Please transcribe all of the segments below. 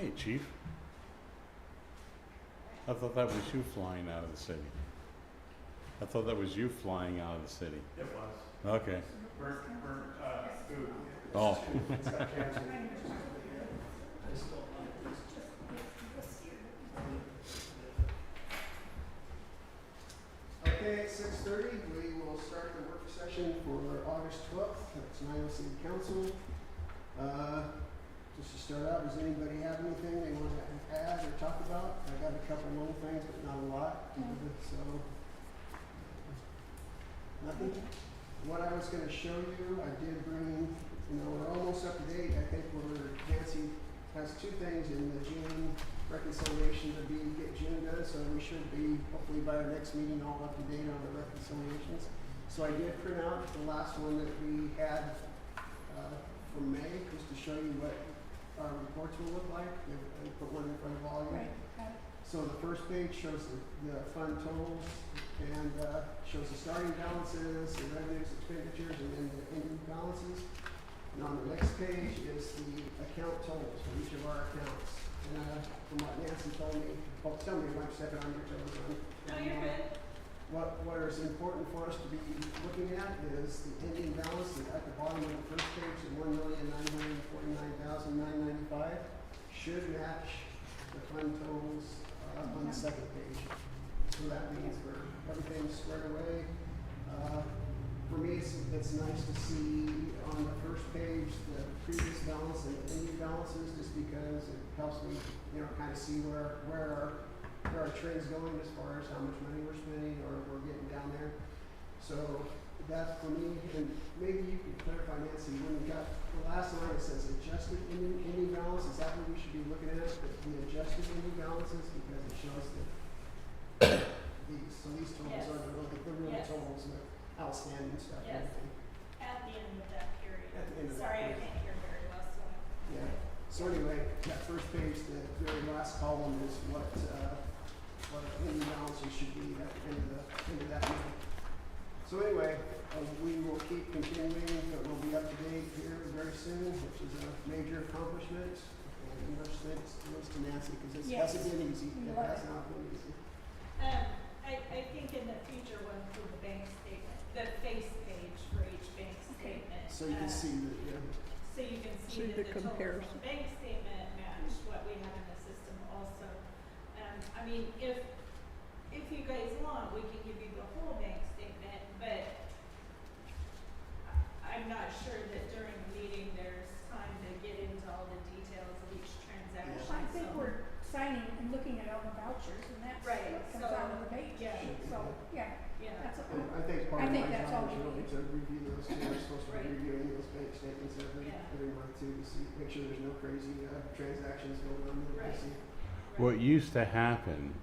Hey, Chief. I thought that was you flying out of the city. I thought that was you flying out of the city. It was. Okay. Burnt, food. Oh. It's got cancer. Okay, at 6:30, we will start the work session for August 12th. That's Tenino City Council. Just to start out, does anybody have anything they want to add or talk about? I got a couple little things, but not a lot. So, nothing. What I was going to show you, I did bring, we're almost up to date. I think Nancy has two things in the June reconciliation to get June done, so we should be, hopefully by our next meeting, all up to date on the reconciliations. So I did print out the last one that we had from May, just to show you what our reports will look like. I put one in front of all of you. Right, okay. So the first page shows the fund totals and shows the starting balances, the revenues, expenditures, and then the ending balances. And on the next page is the account totals for each of our accounts. And from what Nancy told me, tell me if I'm stepping on your toes. No, you're good. What is important for us to be looking at is the ending balance at the bottom of the first page, the $1,949,995 should match the fund totals on the second page. So that means everything's squared away. For me, it's nice to see on the first page the previous balance and the ending balances, just because it helps me, kind of see where our trend's going as far as how much money we're spending or we're getting down there. So that's for me, and maybe you can clarify, Nancy, when we got the last line, it says adjusted ending balance. Is that what we should be looking at, the adjusted ending balances, because it shows that these totals Yes. are the real Yes. totals, the outstanding stuff. Yes. Everything. At the end of that period. At the end of that Sorry, I period. can't hear very well, so. Yeah. So anyway, that first page, the very last column is what ending balances should be at the end of that month. So anyway, we will keep continuing, but we'll be up to date here very soon, which is a major accomplishment. And much thanks to Nancy, because it Yes. hasn't been easy. It Right. has not been easy. I think in the future one for the bank statement, the face page for each bank statement. So you can see that, So you can see See that the the totals on comparison. the bank statement match what we have in the system also. I mean, if you guys want, we can give you the whole bank statement, but I'm not sure that during the meeting there's time to get into all the details of each transaction. Yeah. I think we're signing and looking at all the vouchers, and that's Right, what comes so, out of the page. yeah. So, yeah, Yeah. that's a, And I think part I of think my that's job all is we really need. to review those too. We're supposed to Right. be reviewing those bank statements every month too, to see, make sure there's no crazy transactions going on that we Right. see. What used to happen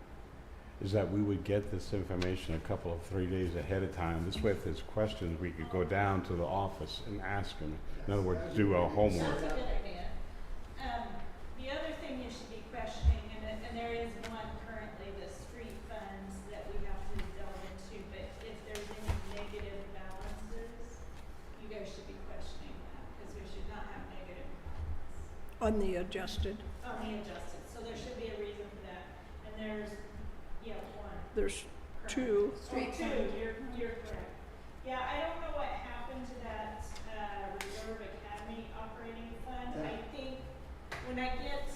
is that we would get this information a couple of 3 days ahead of time. This way, if there's questions, we could go down to the office and ask them. In other words, do our homework. That's a good idea. The other thing you should be questioning, and there is one currently, the street funds that we have to delve into, but if there's any negative balances, you guys should be questioning that, because we should not have negative balance on the adjusted, on the adjusted. So there should be a reason for that. And there's, one. there's Correct. two. Oh, two, you're correct. Yeah, I don't know what happened to that, Reserve Academy operating fund. Yeah. I think when I get,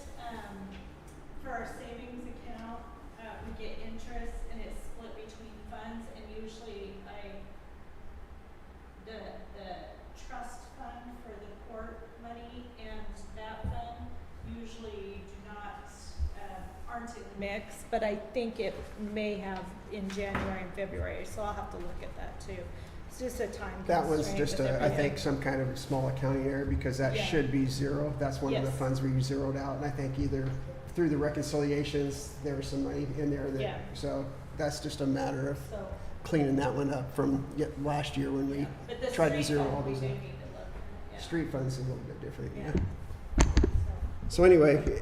for our savings account, we get interest and it's split between funds, and usually the trust fund for the court money and that fund usually do not, aren't in the mix, but I think it may have in January and February, so I'll have to look at that too. It's just a time constraint. That was just with I everything. think some kind of small accounting error, because that Yeah. should be zero. That's one of the Yes. funds we zeroed out, and I think either through the reconciliations, there was some money in there that, Yeah. so that's just a matter of So, cleaning that one up from last year when we yeah. But the tried to street zero fund, all we those do out. need to look at, yeah. Street fund's a little bit different, Yeah. yeah. So anyway,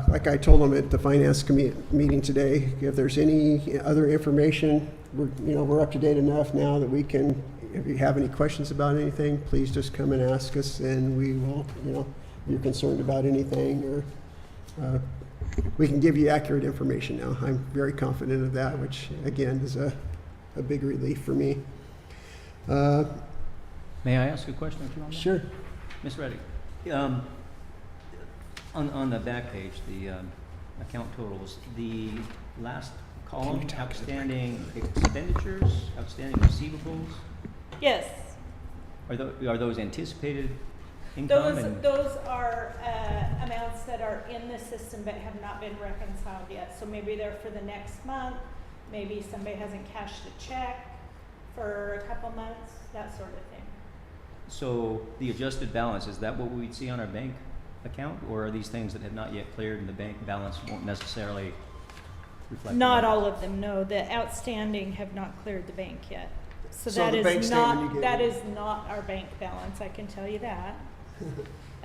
like I told them at the finance meeting today, if there's any other information, we're up to date enough now that we can, if you have any questions about anything, please just come and ask us, and we will, if you're concerned about anything or we can give you accurate information now. I'm very confident of that, which again is a big relief for me. May I ask a question or two on that? Sure. Ms. Reddick, on the back page, the account totals, the last column, outstanding expenditures, outstanding receivables, Yes, are those anticipated income? those are amounts that are in the system but have not been reconciled yet. So maybe they're for the next month, maybe somebody hasn't cashed a check for a couple months, that sort of thing. So the adjusted balance, is that what we'd see on our bank account? Or are these things that have not yet cleared and the bank balance won't necessarily reflect? Not that? all of them, no. The outstanding have not cleared the bank yet. So So that the bank is statement you not, gave that me- is not our bank balance, I can tell you that.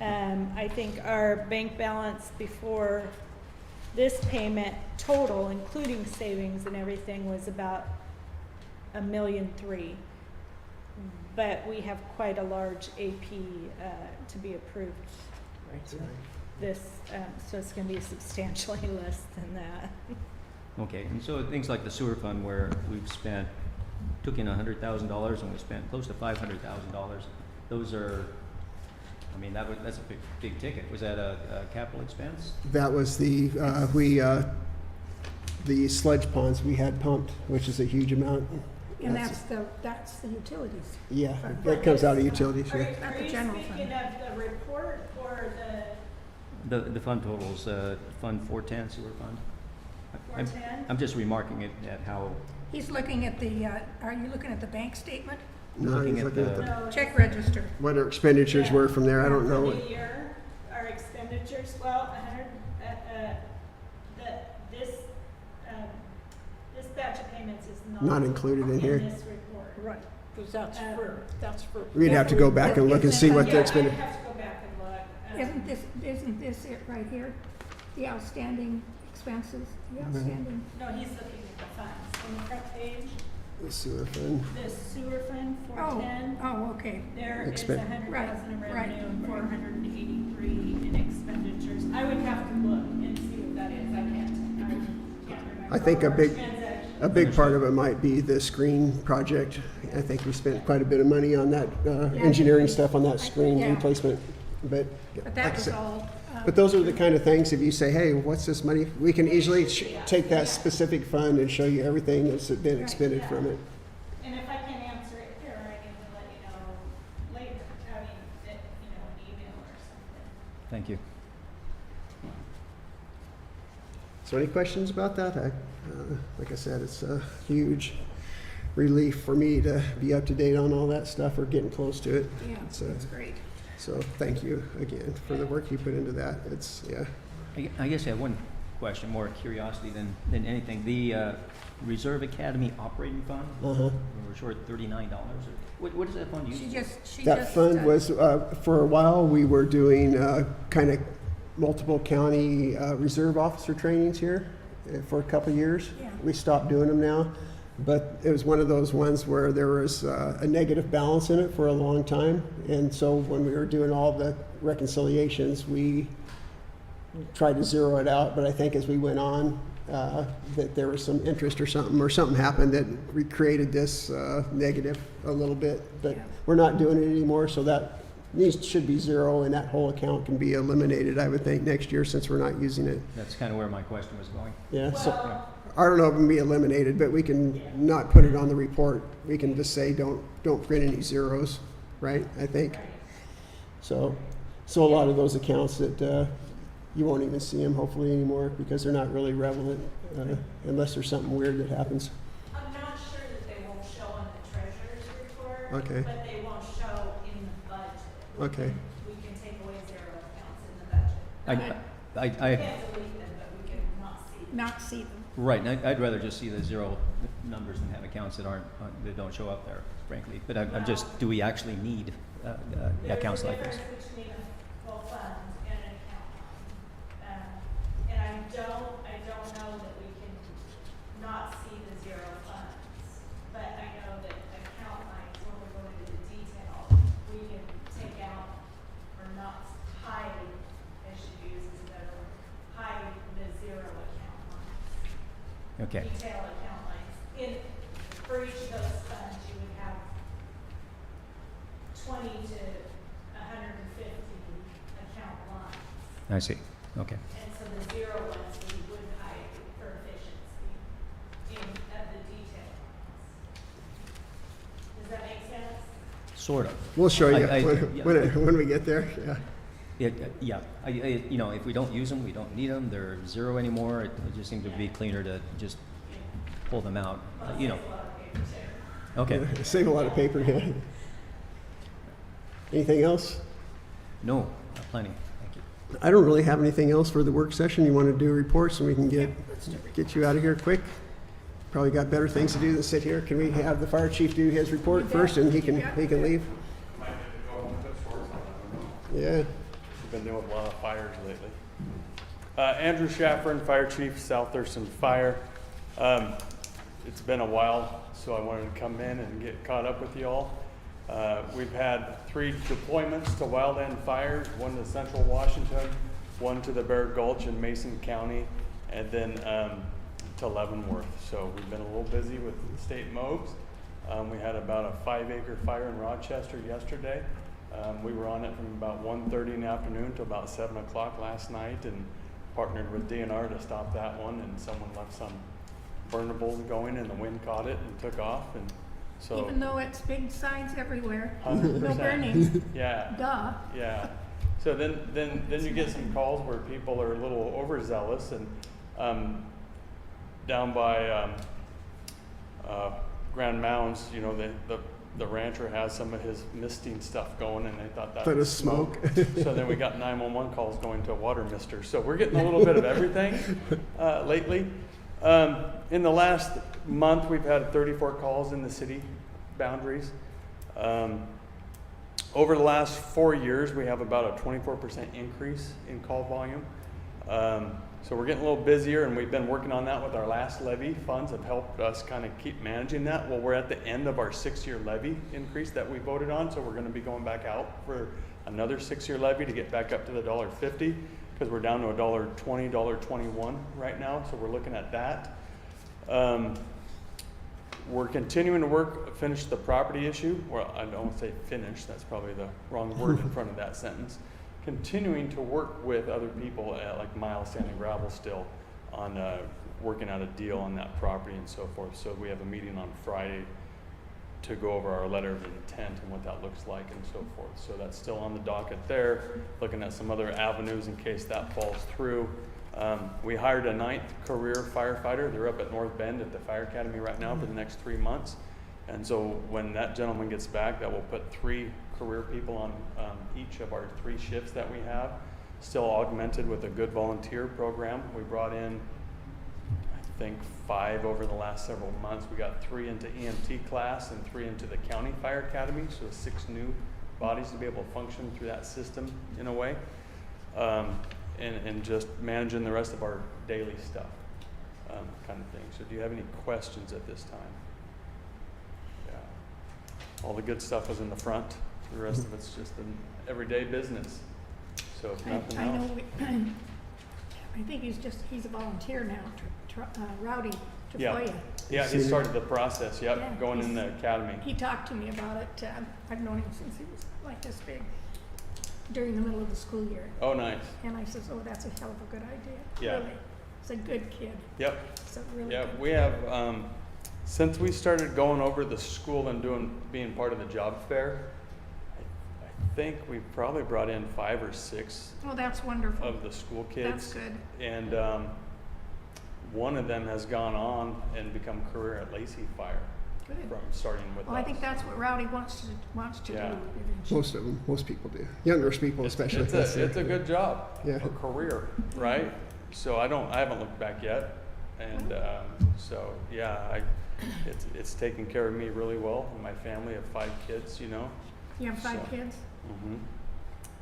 I think our bank balance before this payment total, including savings and everything, was about $1.3 million. But we have quite a large AP to be approved That's right. this, so it's gonna be substantially less than that. Okay, and so things like the sewer fund where we've took in $100,000 and we spent close to $500,000, those are, I mean, that's a big ticket. Was that a capital expense? That was the sludge ponds we had pumped, which is a huge amount. And that's the utilities. Yeah, that comes out of utilities, yeah. Not Are the you general speaking fund. of the report or The fund totals, Fund 410 sewer fund. the 410? I'm just remarking it at how, He's looking at the, are you looking at the bank statement? No, Looking he's at looking at the- the, No, Check register. what our expenditures were from there, I don't know. For the year, our expenditures, well, this batch of payments is Not included in here. this report. Right, because that's for. We'd have to go back and look and see what the Yeah, expenditure. I'd have to go back and look. Isn't this it right here? The outstanding expenses, the outstanding, No, he's looking at the funds. On the front page, The sewer fund. the sewer fund, oh, 410. oh, okay. There is Expend- 100,000 in Right, revenue and right. 483 in expenditures. I would have to look and see what that is. I can't remember. I think a big- Transaction. A big part of it might be the screen project. I think we spent quite a bit of money on that, engineering stuff on that screen Yeah. replacement, but. But like I that was said- all, But those are the kind of things, if you say, hey, what's this money? We can easily take that specific fund and show you everything that's been expended from it. And if I can answer it here, I can let you know later. I mean, an email or something. thank you. So any questions about that? Like I said, it's a huge relief for me to be up to date on all that stuff or getting close to it. yeah, It's, that's great. So thank you again for the work you put into that. It's, yeah. I guess I have one question, more curiosity than anything. The Reserve Academy Operating Fund, Uh-huh. we're short $39. What does that fund use? That fund was, for a while, we were doing kind of multiple county reserve officer trainings here for a couple of years. Yeah. We stopped doing them now, but it was one of those ones where there was a negative balance in it for a long time. And so when we were doing all the reconciliations, we tried to zero it out. But I think as we went on, that there was some interest or something happened that recreated this negative a little bit. But Yeah. we're not doing it anymore, so that should be zero, and that whole account can be eliminated, I would think, next year since we're not using it. That's kind of where my question was going. Yeah, so, Well, I don't know if it can be eliminated, but we can not put it on the report. We can just say, don't print any zeros, right, I think. right. So a lot of those accounts that, you won't even see them hopefully anymore because they're not really relevant, unless there's something weird that happens. I'm not sure that they won't show on the treasurer's report. Okay. But they won't show in the budget. Okay. We can take away zero accounts in the budget. I We can't delete them, but we can not see them. Not see them. Right, and I'd rather just see the zero numbers than have accounts that that don't show up there, frankly. But I'm just, do we actually need accounts like this? There's a difference between a full fund and an account line. And I don't know that we can not see the zero funds. But I know that account lines, when we go into the detail, we can take out or not hide, I should use is a better word, Okay. detail account lines. For each of those funds, you would have 20 to 150 account lines. I see. Okay. And so the zero ones we would hide for efficiency of the detail lines. Does that make sense? Sort of. We'll show you yeah. when we get there, yeah. Yeah. You know, if we don't use them, we don't need them. They're zero anymore. It just seems to be cleaner to just pull them out. You know. Okay. Save a lot of paper, yeah. Anything else? No, plenty. Thank you. I don't really have anything else for the work session. You want to do reports and we can get you out of here quick? Probably got better things to do than sit here. Can we have the fire chief do his report You bet. first and he can Yeah. leave? Might have to go home to short, I don't know. Yeah. We've been dealing with a lot of fires lately. Andrew Shaffron, Fire Chief, South Thurston Fire. It's been a while, so I wanted to come in and get caught up with you all. We've had 3 deployments to wildland fires, one to Central Washington, one to the Bear Gulch in Mason County, and then to Leavenworth. So we've been a little busy with the state MOBs. We had about a 5-acre fire in Rochester yesterday. We were on it from about 1:30 in the afternoon to about 7 o'clock last night and partnered with DNR to stop that one, and someone left some burnables going and the wind caught it and took off, and so Even though it's big signs everywhere, 100%. no burning, Yeah, duh. yeah. So then you get some calls where people are a little overzealous, and down by Grand Mounds, you know, the rancher has some of his misting stuff going, and they thought that But was it's smoke. So then we got 911 calls going to a water mister. So we're getting a little bit of everything lately. In the last month, we've had 34 calls in the city boundaries. Over the last 4 years, we have about a 24% increase in call volume. So we're getting a little busier, and we've been working on that with our last levy. Funds have helped us kind of keep managing that. Well, we're at the end of our 6-year levy increase that we voted on, so we're going to be going back out for another 6-year levy to get back up to the $1.50, because we're down to $1.20, $1.21 right now. So we're looking at that. We're continuing to finish the property issue. Well, I don't want to say finish, that's probably the wrong word in front of that sentence. Continuing to work with other people like Miles Sand and Gravel still on working out a deal on that property and so forth. So we have a meeting on Friday to go over our letter of intent and what that looks like and so forth. So that's still on the docket there, looking at some other avenues in case that falls through. We hired a 9th career firefighter. They're up at North Bend at the Fire Academy right now for the next 3 months. And so when that gentleman gets back, that will put 3 career people on each of our 3 shifts that we have, still augmented with a good volunteer program. We brought in, I think, 5 over the last several months. We got 3 into EMT class and 3 into the county fire academy, so 6 new bodies to be able to function through that system in a way, and just managing the rest of our daily stuff, kind of thing. So do you have any questions at this time? Yeah. All the good stuff is in the front. The rest of it's just an everyday business. So if nothing I else. know, I think he's a volunteer now, Rowdy Yeah. Tafoya. Yeah, he started the process, Yeah, yep, going in the academy. He talked to me about it. I've known him since he was like this big, during the middle of the school year. Oh, nice. And I says, oh, that's a hell of a good idea. Yeah. Really. He's a good kid. Yep. He's a really Yeah, good we kid. have, since we started going over the school and being part of the job fair, I think we've probably brought in 5 or 6 Oh, that's wonderful. of the school kids. That's good. And one of them has gone on and become career at Lacey Fire Good. from starting with Well, us. I think that's what Rowdy wants to Yeah. do eventually. Most of them, most people do. Younger people especially. It's a good job, Yeah. a career, right? So I haven't looked back yet, and so yeah, it's taken care of me really well and my family of 5 kids, you know. You have 5 So- kids? Mm-hmm.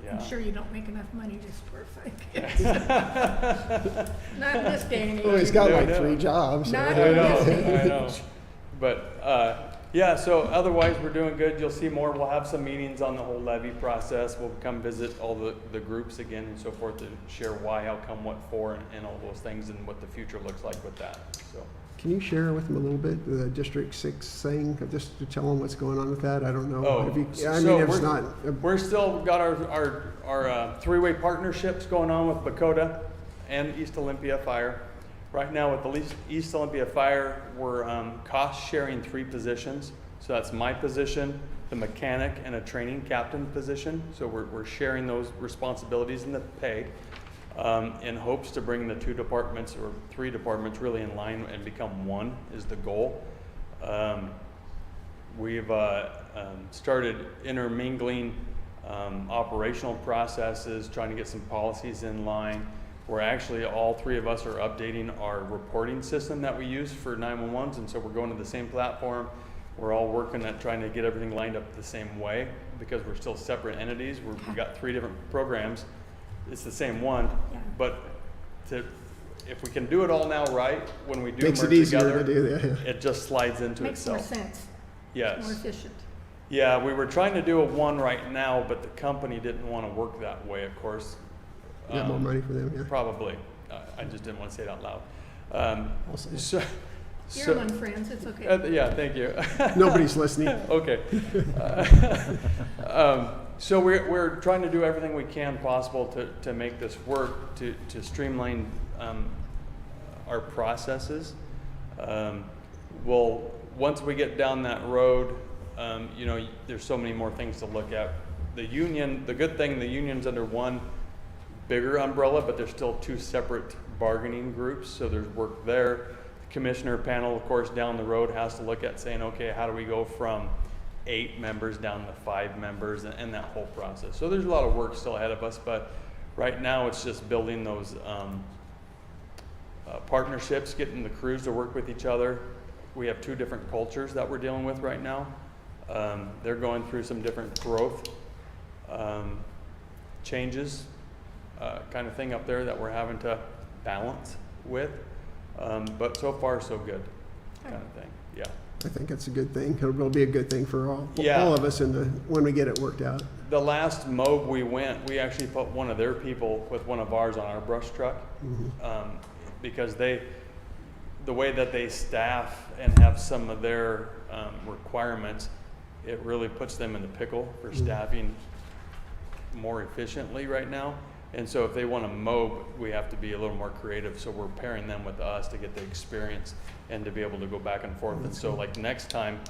Yeah. I'm sure you don't make enough money just for 5 kids. Not in this day and age. Oh, he's got Yeah, I like know. 3 jobs. so- Not I know, in this I know. But yeah, so otherwise we're doing good. You'll see more. We'll have some meetings on the whole levy process. We'll come visit all the groups again and so forth to share why, how come, what for, and all those things and what the future looks like with that. So Can you share with them a little bit, the District 6 thing, just to tell them what's going on with that? I don't know. Oh, If you- I so mean, if it's we're- not, We're still got our three-way partnerships going on with Bakota and East Olympia Fire. Right now with the East Olympia Fire, we're cost sharing 3 positions. So that's my position, the mechanic, and a training captain position. So we're sharing those responsibilities and the pay in hopes to bring the 2 departments or 3 departments really in line and become one is the goal. We've started intermingling operational processes, trying to get some policies in line. We're actually, all 3 of us are updating our reporting system that we use for 911s, and so we're going to the same platform. We're all working at trying to get everything lined up the same way because we're still separate entities. We've got 3 different programs. It's the same one, Yeah. but if we can do it all now right, when we do makes merge it easier together, to do that. Yeah. it just slides into Makes more itself. sense, Yes. more efficient. Yeah, we were trying to do a one right now, but the company didn't want to work that way, of course. Got more money for them, yeah. Probably. I just didn't want to say it out loud. I'll say it. You're among friends, it's okay. Yeah, thank you. Nobody's listening. Okay. So we're trying to do everything we can possible to make this work, to streamline our processes. Well, once we get down that road, you know, there's so many more things to look at. The union, the good thing, the union's under one bigger umbrella, but there's still 2 separate bargaining groups, so there's work there. The commissioner panel, of course, down the road has to look at saying, okay, how do we go from 8 members down to 5 members, and that whole process. So there's a lot of work still ahead of us, but right now it's just building those partnerships, getting the crews to work with each other. We have 2 different cultures that we're dealing with right now. They're going through some different growth changes kind of thing up there that we're having to balance with. But so far, so good kind of thing. Yeah. I think it's a good thing. It'll be a good thing for all Yeah. of us when we get it worked out. The last mob we went, we actually put one of their people with one of ours on our brush truck because the way that they staff and have some of their requirements, it really puts them in the pickle for staffing more efficiently right now. And so if they want to mow, we have to be a little more creative. So we're pairing them with us to get the experience and to be able to go back and forth. And so like next time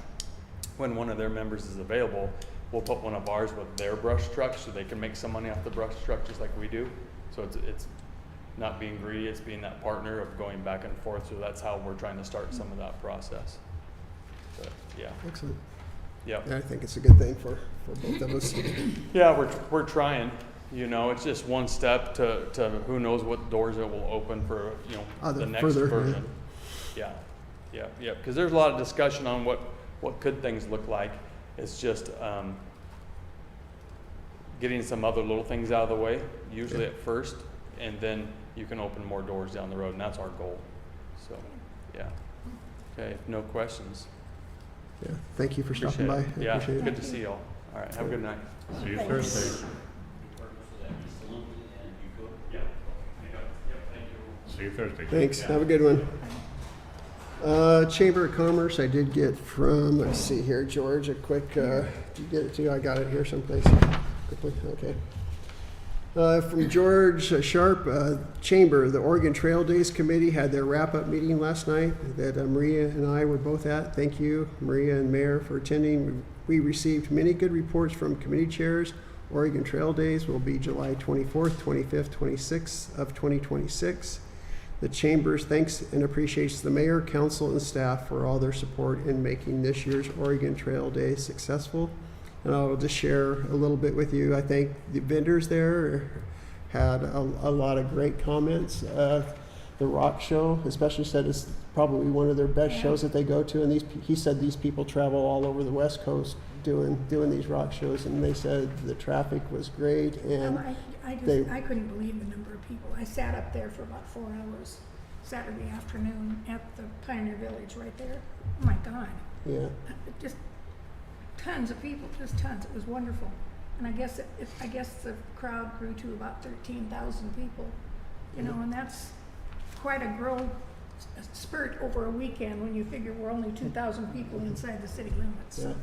when one of their members is available, we'll put one of ours with their brush truck so they can make some money off the brush truck just like we do. So it's not being greedy, it's being that partner of going back and forth. So that's how we're trying to start some of that process. But yeah, Excellent. yeah. Yeah, I think it's a good thing for both of us. Yeah, we're trying. You know, it's just one step to who knows what doors it will open for, you know, the next further, version. Yeah, because there's a lot of discussion on what could things look like. It's just getting some other little things out of the way, usually at first, and then you can open more doors down the road, and that's our goal. So, yeah. Okay, no questions. Yeah. Thank you for stopping by. I Appreciate it. Yeah, appreciate it. good to see y'all. All right, have a good night. See you Thursday. See you Thursday. Thanks. Have a good one. Chamber of Commerce, I did get from, let's see here, George, a quick, did you get it too? I got it here someplace. Quickly, okay. From George Sharp, Chamber, the Oregon Trail Days Committee had their wrap-up meeting last night that Maria and I were both at. Thank you, Maria and Mayor, for attending. We received many good reports from committee chairs. Oregon Trail Days will be July 24th, 25th, 26th of 2026. The Chamber's thanks and appreciates the mayor, council, and staff for all their support in making this year's Oregon Trail Day successful. And I'll just share a little bit with you. I think the vendors there had a lot of great comments. The rock show, especially, said it's probably one of their best shows that they go to. And he said these people travel all over the West Coast doing these rock shows, and they said the traffic was great. And I couldn't believe the number of people. I sat up there for about 4 hours Saturday afternoon at the Pioneer Village right there. Oh my God. yeah, Just tons of people, just tons. It was wonderful. And I guess the crowd grew to about 13,000 people, you know, and that's quite a growth spurt over a weekend when you figure we're only 2,000 people inside the city limits. Yeah.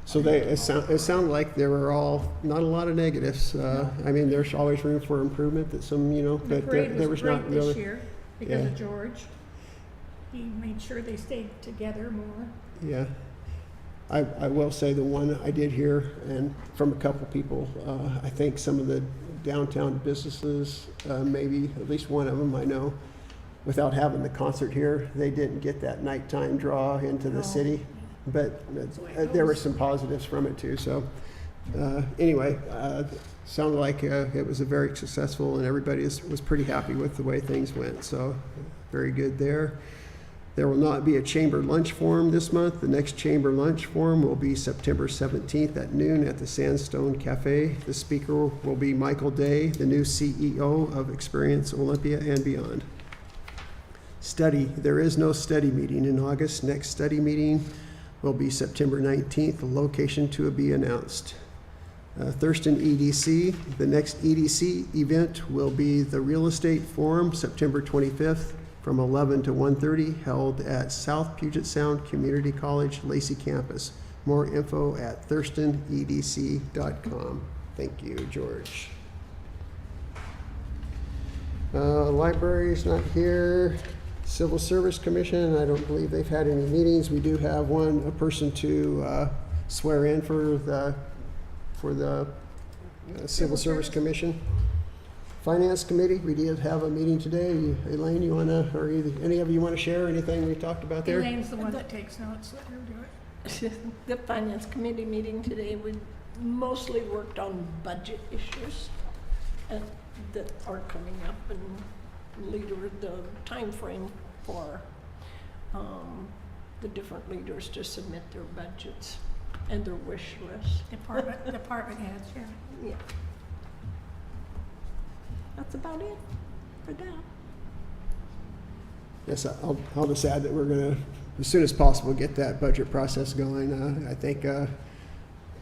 So it sounded like there were not a lot of negatives. I mean, there's always room for improvement, that some, The but parade there was was not great this really. year because Yeah. of George. He made sure they stayed together more. Yeah. I will say the one I did hear, and from a couple people, I think some of the downtown businesses, maybe at least one of them I know, without having the concert here, they didn't get that nighttime draw into the No. city. But That's the way it there were goes. some positives from it too. So anyway, sounded like it was a very successful, and everybody was pretty happy with the way things went. So very good there. There will not be a chamber lunch forum this month. The next chamber lunch forum will be September 17th at noon at the Sandstone Cafe. The speaker will be Michael Day, the new CEO of Experience Olympia and Beyond. Study. There is no study meeting in August. Next study meeting will be September 19th, the location to be announced. Thurston EDC, the next EDC event will be the Real Estate Forum, September 25th, from 11 to 1:30, held at South Puget Sound Community College, Lacey Campus. More info at thurstonedc.com. Thank you, George. Library is not here. Civil Service Commission, I don't believe they've had any meetings. We do have a person to swear in for the Civil Service Commission. Finance Committee, we did have a meeting today. Elaine, you wanna, or any of you wanna share anything we talked about there? Elaine's the one that takes notes, let her do it. The Finance Committee meeting today, we mostly worked on budget issues that are coming up, and the time frame for the different leaders to submit their budgets and their wish list. Department heads, yeah. Yeah. That's about it for now. Yes, I'll just add that we're gonna, as soon as possible, get that budget process going. I think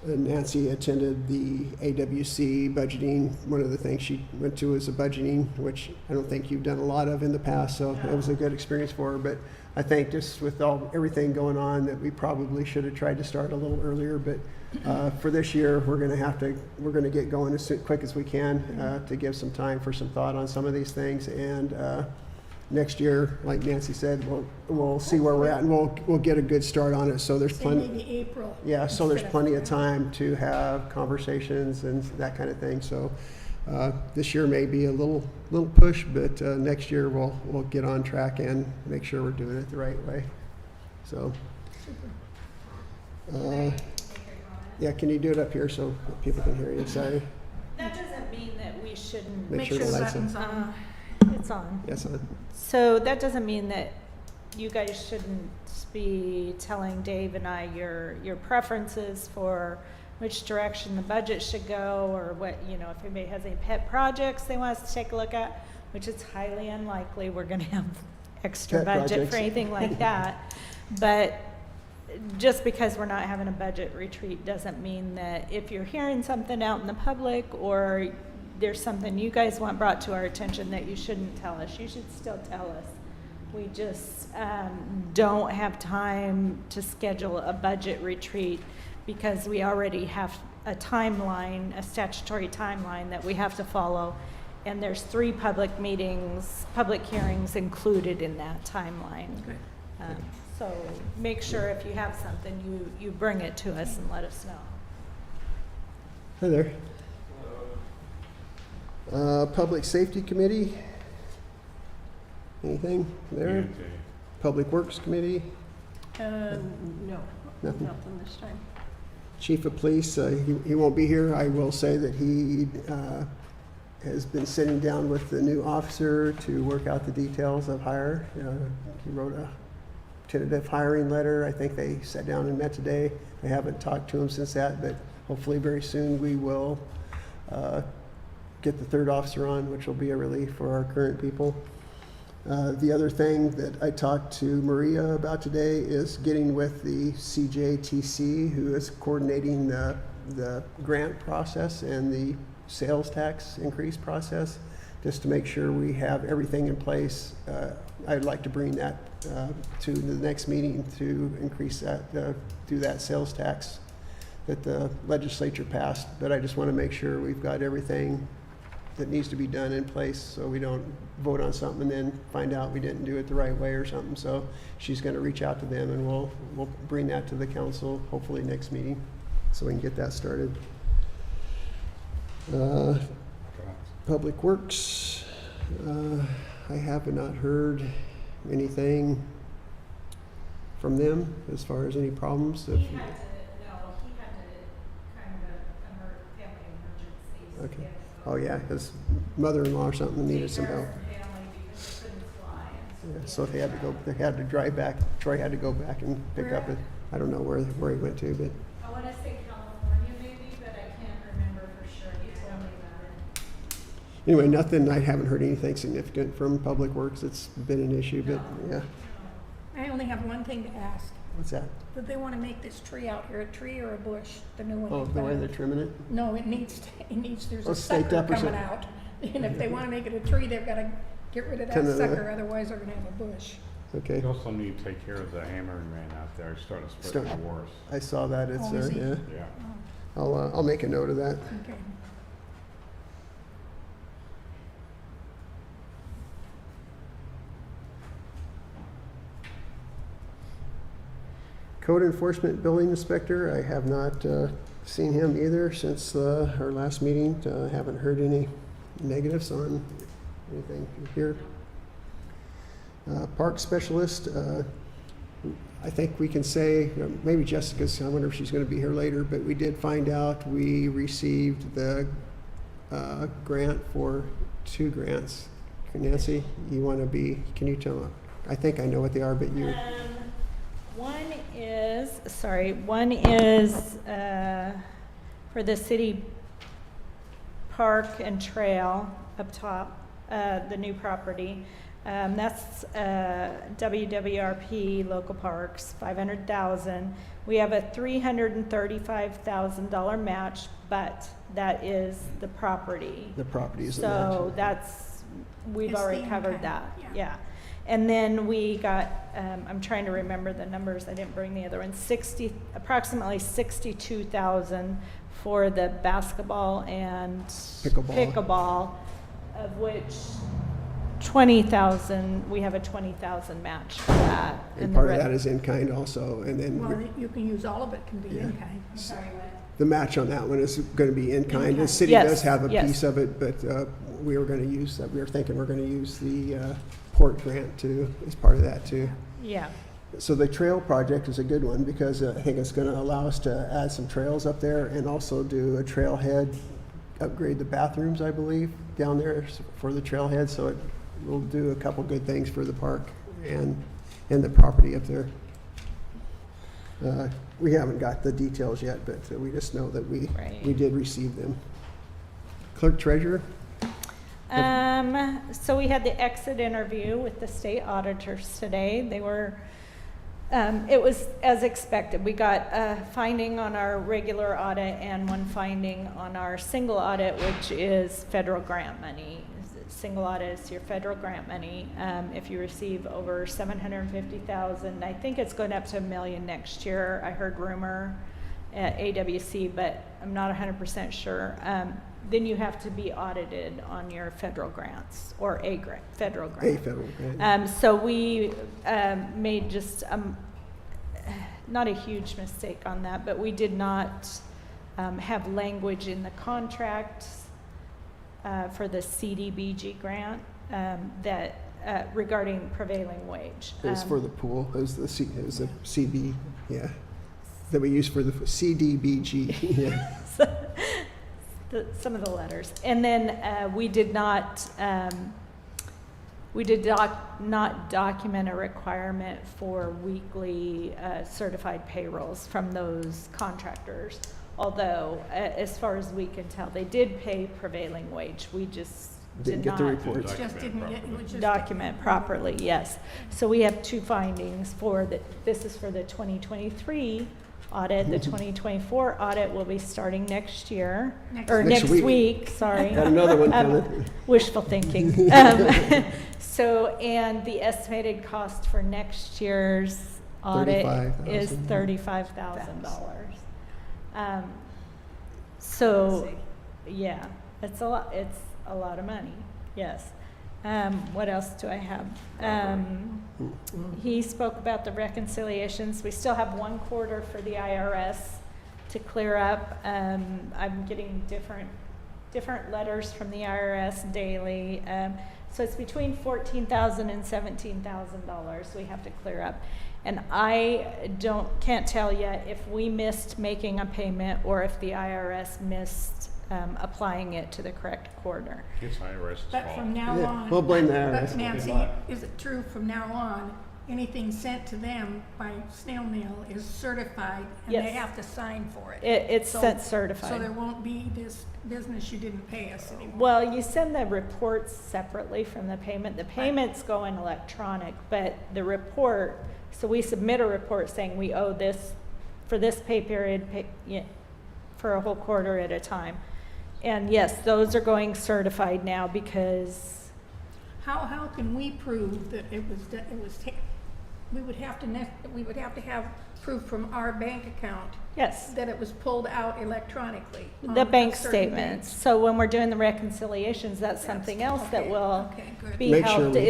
Nancy attended the AWC budgeting. One of the things she went to was a budgeting, which I don't think you've done a lot of in the past, so it was a good experience for her. But I think just with everything going on, that we probably should have tried to start a little earlier. But for this year, we're gonna get going as quick as we can to give some time for some thought on some of these things. And next year, like Nancy said, we'll see where we're at, and we'll get a good start on it. So there's Say plenty. maybe April. Yeah, so there's instead of plenty of February. time to have conversations and that kind of thing. So this year may be a little push, but next year we'll get on track and make sure we're doing it the right way. So, yeah, can you do it up here so people can hear you? Sorry. That doesn't mean that we shouldn't. Make sure the the lights button's on. on. It's on. Yes, on. So that doesn't mean that you guys shouldn't be telling Dave and I your preferences for which direction the budget should go, or what, if anybody has any pet projects they want us to take a look at, which is highly unlikely we're gonna have extra Pet budget for projects. anything like that. But just because we're not having a budget retreat doesn't mean that if you're hearing something out in the public, or there's something you guys want brought to our attention, that you shouldn't tell us. You should still tell us. We just don't have time to schedule a budget retreat because we already have a timeline, a statutory timeline that we have to follow. And there's 3 public meetings, public hearings included in that timeline. Okay. So make sure if you have something, you bring it to us and let us know. Hi there. Public Safety Committee. Anything there? Public Works Committee. No, Nothing. nothing this time. Chief of Police, he won't be here. I will say that he has been sitting down with the new officer to work out the details of hire. He wrote a tentative hiring letter. I think they sat down and met today. I haven't talked to him since that, but hopefully very soon we will get the 3rd officer on, which will be a relief for our current people. The other thing that I talked to Maria about today is getting with the CJTC, who is coordinating the grant process and the sales tax increase process. just to make sure we have everything in place. I'd like to bring that to the next meeting to increase that, do that sales tax that the legislature passed. But I just want to make sure we've got everything that needs to be done in place, so we don't vote on something and then find out we didn't do it the right way or something. So she's going to reach out to them, and we'll bring that to the council hopefully next meeting, so we can get that started. Public Works, I have not heard anything from them as far as any problems. He had to kind of family emergencies. Okay. to get Oh yeah, his mother-in-law or something needed some take care help. of some family because they couldn't fly. And Yeah, so they had to drive back. Troy had to go back and pick up it. I don't know where he went to, but I want to say California maybe, but I can't remember for sure. He told me about it. anyway, nothing. I haven't heard anything significant from Public Works. It's been an issue, but yeah. I only have one thing to ask. What's that? Did they want to make this tree out here a tree or a bush, the new one? Oh, they the way planted? they're trimming it? No, there's Oh, a staked sucker up or coming something? out. And if they want to make it a tree, they've got to get rid of that Kind of, sucker, otherwise they're gonna have a bush. Okay. You also need to take care of the hammering man out there, he's starting to split Start- the wars. I saw that. It's Oh, is he? yeah. Yeah. Oh, I'll make a note of that. okay. Code Enforcement Building Inspector, I have not seen him either since our last meeting. Haven't heard any negatives on anything here. Park Specialist, I think we can say, maybe Jessica's, I wonder if she's going to be here later, but we did find out we received the grant for 2 grants. Nancy, can you tell me? I think I know what they are, but you. One is for the city park and trail up top, the new property. That's WWRP Local Parks, $500,000. We have a $335,000 match, but that is the property. The property is the So match. we've It's already the covered in-kind, that, yeah. yeah. And then we got, I'm trying to remember the numbers, I didn't bring the other one, approximately 62,000 for the basketball and pickleball, of which 20,000, we have a 20,000 match for that. And the part of re- that is in kind also, and then Well, you can use all of it, can be Yeah. in kind. Sorry, what? the match on that one is going to be in kind. The kind. city Yes, does have a yes. piece of it, but we were going to use that. We were thinking we're going to use the port grant too as part of that too. Yeah, So the trail project is a good one because I think it's going to allow us to add some trails up there and also do a trailhead, upgrade the bathrooms, I believe, down there for the trailhead. So it will do a couple good things for the park and the property up there. We haven't got the details yet, but we just know that we Right. did receive them. Clerk treasurer, so we had the exit interview with the state auditors today. They were, it was as expected. We got a finding on our regular audit and one finding on our single audit, which is federal grant money. Single audit is your federal grant money. If you receive over 750,000, I think it's going up to $1 million next year. I heard rumor at AWC, but I'm not 100% sure. Then you have to be audited on your federal grants or federal grant. a federal grant. So we made just not a huge mistake on that, but we did not have language in the contract for the CDBG grant that regarding prevailing wage. It was for the pool, it was the CB, yeah, that we use for the CDBG, yeah. Some of the letters, and then we did not document a requirement for weekly certified payrolls from those contractors. Although, as far as we can tell, they did pay prevailing wage. We just Didn't did get the not reports. Just didn't get, it was just. document properly. Yes. So we have 2 findings for this is for the 2023 audit. The 2024 audit will be starting next year, Next or Next next week. week, sorry. Got another one coming. Wishful thinking. So, and the estimated cost for next year's audit is $35,000. So, yeah, it's a lot of money, yes. What else do I have? He spoke about the reconciliations. We still have 1 quarter for the IRS to clear up. I'm getting different letters from the IRS daily. So it's between $14,000 and $17,000 we have to clear up. And I can't tell yet if we missed making a payment or if the IRS missed applying it to the correct quarter. It's IRS's But fault. from now Yeah, on. we'll blame the But IRS. Nancy, luck. is it true from now on, anything sent to them by snail mail is certified and they Yes. have to sign for it? It's So- sent So certified. there won't be this business you didn't pay us anymore? Well, you send the reports separately from the payment. The payments go in electronic, but the report, so we submit a report saying we owe this for this pay period, for a whole quarter at a time. And yes, those are going certified now because, How can we prove that we would have to have proof from our bank account yes, that it was pulled out electronically? on the a bank certain statements. date? So when we're doing the reconciliations, that's something else that Okay, will okay, good. be Make sure helped, we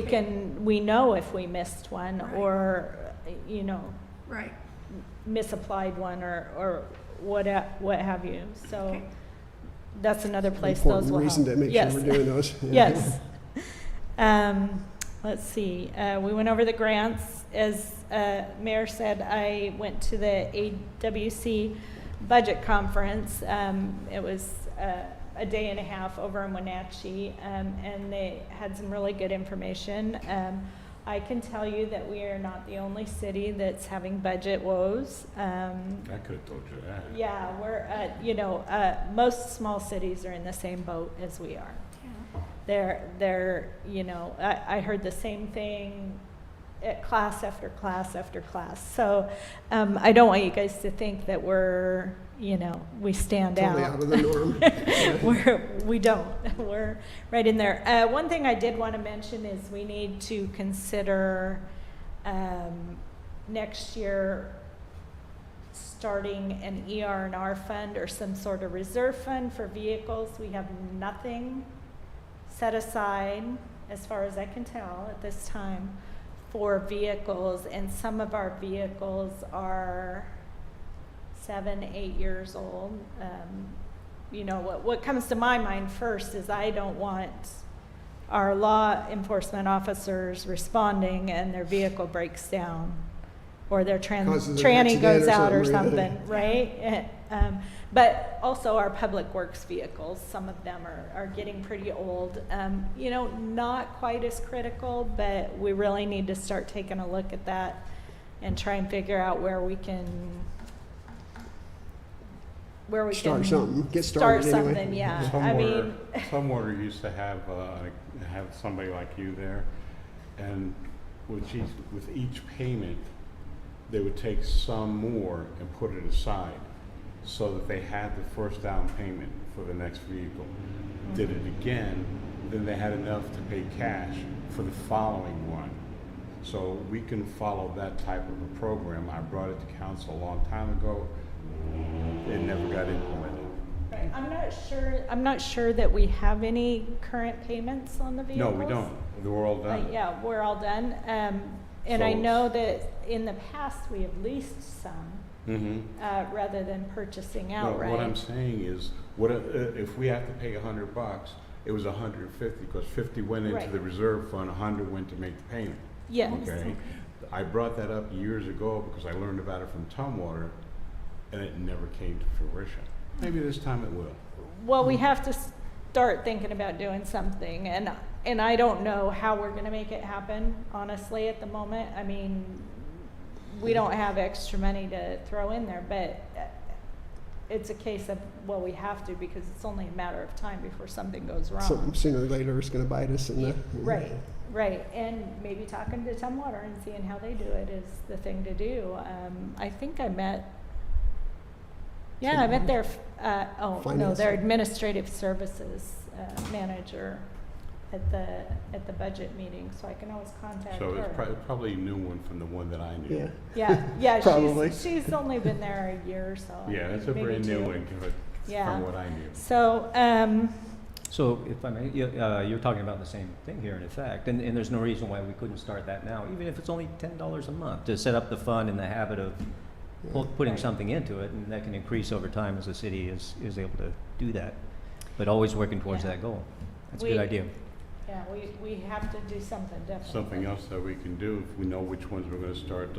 is can- we know if we missed one Right. or, Right, misapplied one or what have you. So Okay. that's another place Important those will reason help. to make Yes. sure we're doing those. Yeah. Yes. Let's see, we went over the grants. As Mayor said, I went to the AWC budget conference. It was a day and a half over in Wenatchee, and they had some really good information. I can tell you that we are not the only city that's having budget woes. I could have told you that. Yeah, we're, most small cities are in the same boat as we are. yeah. I heard the same thing at class after class after class. So I don't want you guys to think that we stand Totally out. out of the norm. We don't. We're right in there. One thing I did want to mention is we need to consider next year starting an ER&R fund or some sort of reserve fund for vehicles. We have nothing set aside, as far as I can tell at this time, for vehicles, and some of our vehicles are 7, 8 years old. What comes to my mind first is I don't want our law enforcement officers responding and their vehicle breaks down or their Causes an tranny accident goes or out or something, something, right? But also our public works vehicles, some of them are getting pretty old. Not quite as critical, but we really need to start taking a look at that and try and figure out where we can Start something, get start started anyway. something, yeah. Somewhere used to have somebody like you there, and with each payment, they would take some more and put it aside, so that they had the first down payment for the next vehicle. Did it again, then they had enough to pay cash for the following one. So we can follow that type of a program. I brought it to council a long time ago. It never got implemented. Right. I'm not sure that we have any current payments on the No, vehicles. we don't. We're all done. Yeah, we're all done. And I So- know that in the past, we have leased some, Mm-hmm. rather than purchasing No, outright. what I'm saying is, if we have to pay $100, it was 150, because 50 went into Right. the reserve fund, 100 went to make the payment. Yes. Okay? I brought that up years ago because I learned about it from Tumwater, and it never came to fruition. Maybe this time it will. Well, we have to start thinking about doing something, and I don't know how we're gonna make it happen, honestly, at the moment. I mean, we don't have extra money to throw in there, but it's a case of, well, we have to, because it's only a matter of time before something goes wrong. Something sooner or later is gonna bite us in the. Right, and maybe talking to Tumwater and seeing how they do it is the thing to do. I think I met Yeah, I bet they're, oh, no, Finance. they're administrative services manager at the budget meeting, so I can always contact So it's her. probably a new one from the one that I knew. Yeah. Yeah, Probably. she's only been there a year or so. Yeah, it's a maybe brand new two. one Yeah. from what I knew. So, So if I may, you're talking about the same thing here in effect, and there's no reason why we couldn't start that now, even if it's only $10 a month, to set up the fund in the habit of putting Right. something into it, and that can increase over time as the city is able to do that, but always working towards Yeah. that goal. That's a We- good idea. yeah, we have to do something, definitely. Something else that we can do, if we know which ones we're gonna start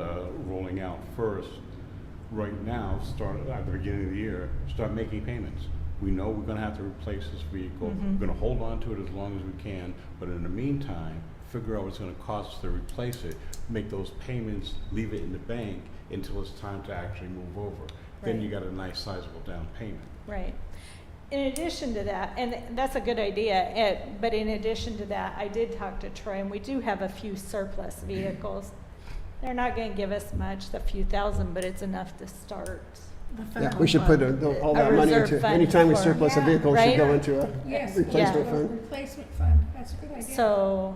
rolling out first, right now, start at the beginning of the year, start making payments. We know we're gonna have to replace this vehicle. Mhm. We're gonna hold on to it as long as we can, but in the meantime, figure out what it's gonna cost us to replace it, make those payments, leave it in the bank until it's time to actually move over. Then you Right. got a nice sizable down payment. Right. In addition to that, and that's a good idea, but in addition to that, I did talk to Troy, and we do have a few surplus vehicles. They're not gonna give us much, a few thousand, but it's enough to start. The Yeah, fund. we should put all A that money reserve into, fund anytime we for- surplus a Yeah, vehicle, it should go right? into a Yes. replacement Yeah. fund. Replacement fund, that's a good idea. So,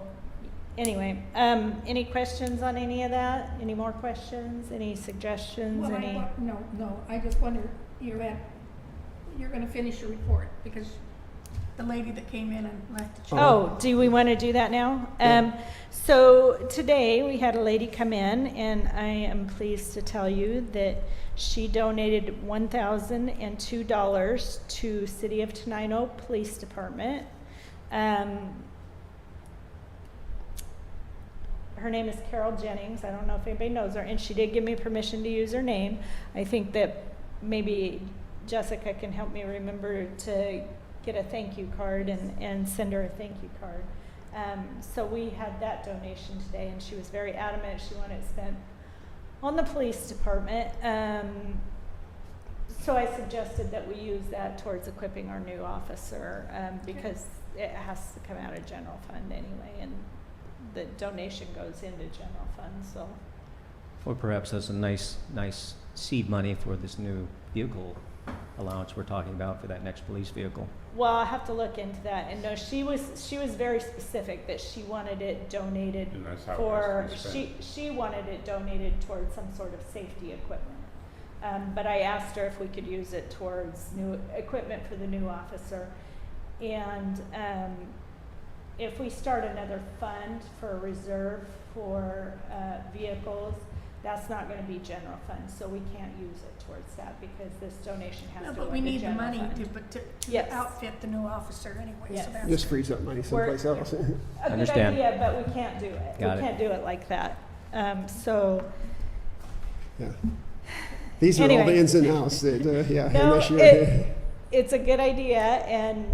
anyway, any questions on any of that? Any more questions? Any suggestions? Well, Any? no, I just wonder, you're gonna finish your report, because the lady that came in and left the check. Oh, do we want to do that now? Yeah. So today we had a lady come in, and I am pleased to tell you that she donated $1,002 to City of Tenino Police Department. Her name is Carol Jennings. I don't know if anybody knows her, and she did give me permission to use her name. I think that maybe Jessica can help me remember to get a thank you card and send her a thank you card. So we had that donation today, and she was very adamant she wanted it spent on the police department. So I suggested that we use that towards equipping our new officer, because it has to come out of general fund anyway, and the donation goes into general fund, so. Or perhaps that's a nice seed money for this new vehicle allowance we're talking about for that next police vehicle. Well, I'll have to look into that, and no, she was very specific that she wanted it donated And that's how it for, has to be spent. she wanted it donated towards some sort of safety equipment. But I asked her if we could use it towards new equipment for the new officer. And, if we start another fund for a reserve for, vehicles, that's not gonna be general fund, so we can't use it towards that because this donation has No, to go but we into need the general money fund. to Yes. outfit the new officer anyway, Yes. so that's. Just frees up money someplace We're- else. A good Understand. idea, but we can't do it. Got We it. can't do it like that. So, Yeah. These are all the Anyway. ins and outs that, yeah, no, unless you're. it's a good idea, and,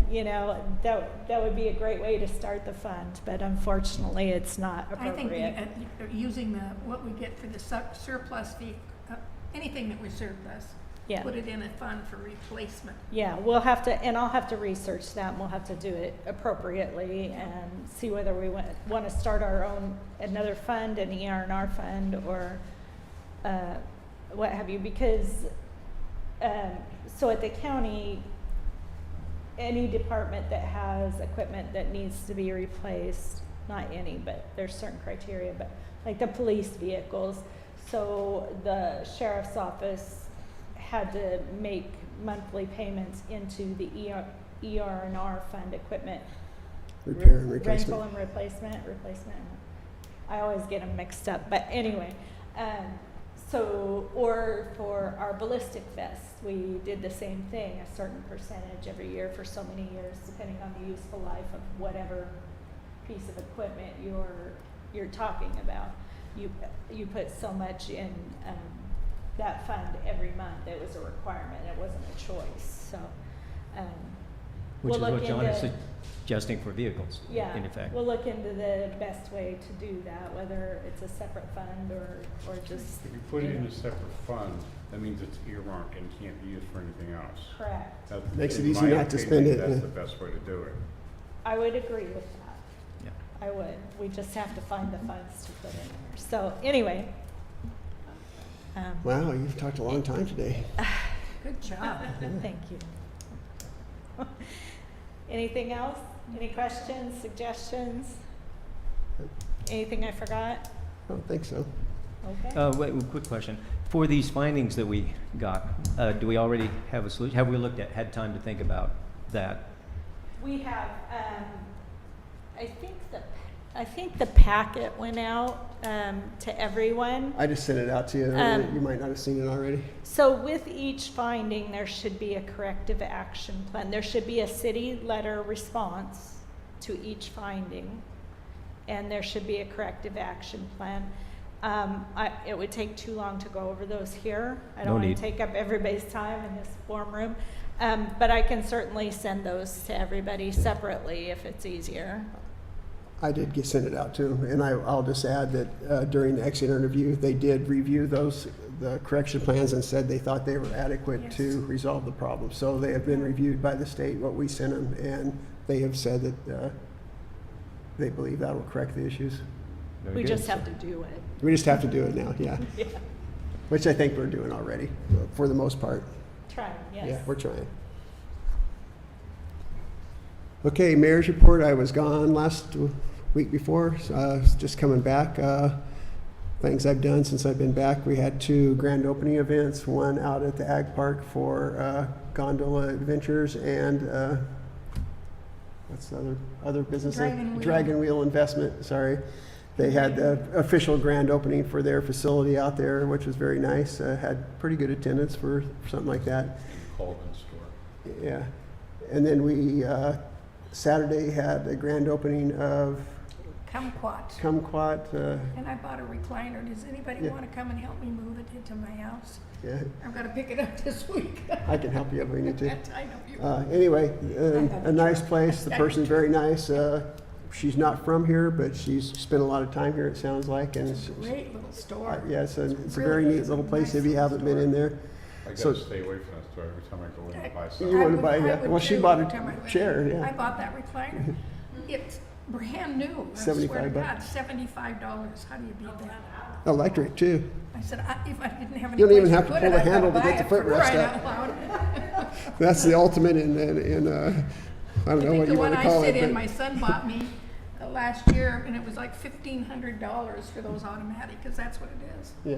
that would be a great way to start the fund, but unfortunately, it's not I think appropriate. using what we get for the surplus fee, anything that we surplus, Yeah. put it in a fund for replacement. Yeah, and I'll have to research that, and we'll have to do it appropriately and see whether we want to start another fund, an ER&R fund, or what have you, because, so at the county, any department that has equipment that needs to be replaced, not any, but there's certain criteria, but like the police vehicles, so the sheriff's office had to make monthly payments into the ER&R fund equipment. Repair and Rental replacement. and replacement. I always get them mixed up, but anyway. Or for our ballistic vests, we did the same thing, a certain percentage every year for so many years, depending on the useful life of whatever piece of equipment you're talking about. You put so much in that fund every month. It was a requirement. It wasn't a choice. So Which we'll is look what John is into- suggesting for vehicles, Yeah, in effect. we'll look into the best way to do that, whether it's a separate fund or just. If you put it in a separate fund, that means it's earmarked and can't be used for anything else. Correct. That- Makes it in easy my not to spend opinion, it, That's yeah. the best way to do it. I would agree with that. Yeah. I would. We just have to find the funds to put in there. So anyway. Wow, you've talked a long time today. Good Good job. Thank you. Anything else? Any questions, suggestions? Anything I forgot? I don't think so. Okay. Wait, quick question. For these findings that we got, do we already have a solution? Have we had time to think about that? We have, I think the packet went out to everyone. I just sent it out to you. You might not have seen it already. So with each finding, there should be a corrective action plan. There should be a city letter response to each finding, and there should be a corrective action plan. It would take too long to go over those here. I don't No want need. to take up everybody's time in this form room. But I can certainly send those to everybody separately if it's easier. I did send it out to them, and I'll just add that during the exit interview, they did review the correction plans and said they thought they were adequate Yes. to resolve the problem. So they have been reviewed by the state, what we sent them, and they have said that they believe that will correct the issues. Very We good. just have to do it. We just have to do it now, yeah, Yeah. which I think we're doing already, for the most part. Try, yes. Yeah, we're trying. Okay, mayor's report. I was gone last week before, so just coming back. Things I've done since I've been back. We had 2 grand opening events, one out at the Ag Park for Gondola Adventures and what's the other business? Dragon Wheel. Dragon Wheel Investment, sorry. They had the official grand opening for their facility out there, which was very nice. Had pretty good attendance for something like that. Colvin store. Yeah. And then we, Saturday, had a grand opening of Kumquat. Kumquat. And I bought a recliner. Does anybody Yeah. want to come and help me move it into my house? Yeah, I've got to pick it up this week. I can help you if we need to. I know you. Anyway, a nice place. The person's very nice. She's not from here, but she's spent a lot of time here, it sounds like. And It's a great little store. yeah, it's a Really very neat is. little place Nice if you little haven't been store. in there. I gotta So- stay away from that store every time I go in to buy You something. want to would- buy, I yeah. would Well, she too bought every time I a went. chair, I yeah. bought that recliner. It's brand new. I swear to $75 God, $75. How do you beat that? Electric, too. I said, if I didn't have any You don't even place have to put pull it, the I'd handle to buy get the it for footrest crying up. out loud. That's the ultimate in I don't know what you want to I call think the one I sit it. in, but- my son bought me last year, and it was like $1,500 for those automatic, because that's what it is. Yeah,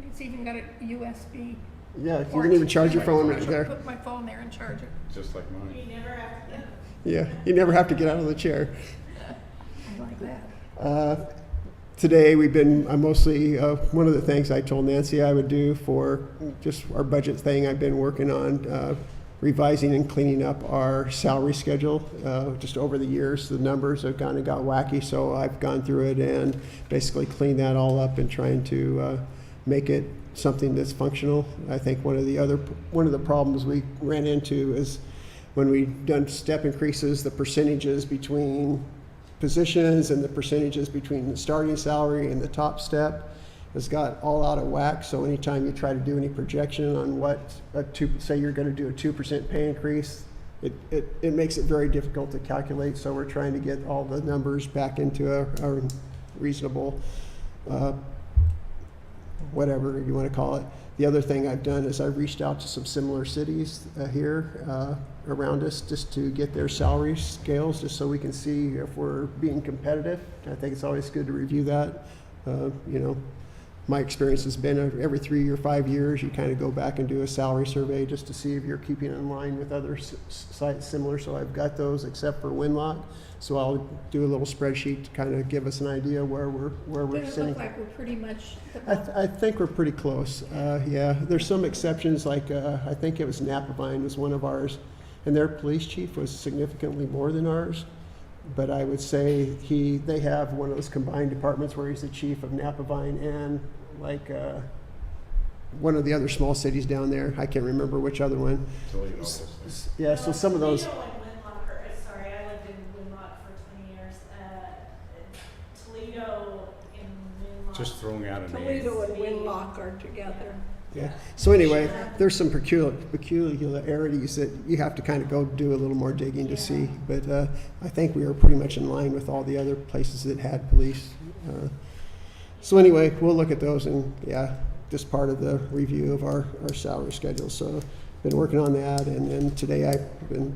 It's even got a USB. yeah, you port. can even charge your phone right I there. Put my phone there and charge it. Just like mine. You never have to. Yeah, you never have to get out of the chair. I like that. Today, I'm mostly, one of the things I told Nancy I would do for just our budget thing, I've been working on revising and cleaning up our salary schedule. Just over the years, the numbers have kind of got wacky, so I've gone through it and basically cleaned that all up and trying to make it something that's functional. I think one of the problems we ran into is when we done step increases, the percentages between positions and the percentages between the starting salary and the top step has got all out of whack. So anytime you try to do any projection on what say you're going to do a 2% pay increase, it makes it very difficult to calculate. So we're trying to get all the numbers back into a reasonable whatever you want to call it. The other thing I've done is I've reached out to some similar cities here around us just to get their salary scales, just so we can see if we're being competitive. I think it's always good to review that. My experience has been every 3 or 5 years, you kind of go back and do a salary survey just to see if you're keeping in line with other sites similar. So I've got those except for Winlock. So I'll do a little spreadsheet to kind of give us an idea where we're Does it sitting. look like we're pretty much I think we're pretty close. Yeah, there's some exceptions, like I think it was Napavine was one of ours, and their police chief was significantly more than ours. But I would say they have one of those combined departments where he's the chief of Napavine and like one of the other small cities down there. I can't remember which other one. Toledo. Yeah, so some of those. Toledo and Winlock sorry, I lived in Winlock for 20 years. Toledo and Winlock. Just throwing out a name. Toledo and Winlock are together. Yeah. So anyway, there's some peculiarities that you have to kind of go do a little more digging to see. But I think we are pretty much in line with all the other places that had police. So anyway, we'll look at those and yeah, just part of the review of our salary schedule. So been working on that, and then today I've been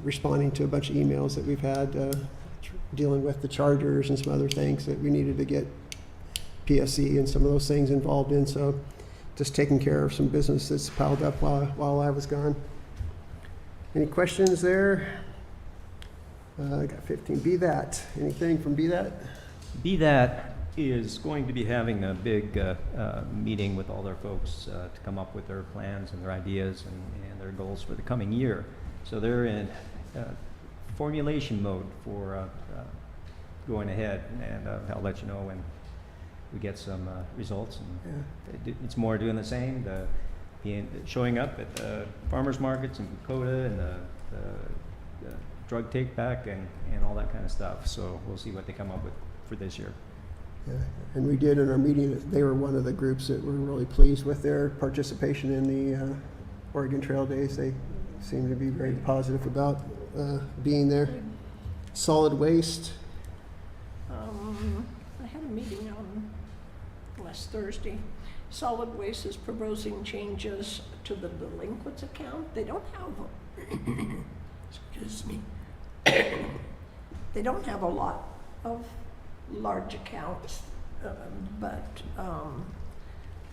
responding to a bunch of emails that we've had dealing with the chargers and some other things that we needed to get PSC and some of those things involved in. So just taking care of some business that's piled up while I was gone. Any questions there? I got 15. Be that. Anything from Be that? Be That is going to be having a big meeting with all their folks to come up with their plans and their ideas and their goals for the coming year. So they're in formulation mode for going ahead, and I'll let you know when we get some results. And it's more doing the same, showing up at the farmers markets in Dakota and the drug take back and all that kind of stuff. So we'll see what they come up with for this year. Yeah. And we did in our meeting, they were one of the groups that were really pleased with their participation in the Oregon Trail Days. They seem to be very positive about being there. Solid waste. I had a meeting on last Thursday. Solid Waste is proposing changes to the delinquents account. They don't have, excuse me, they don't have a lot of large accounts, but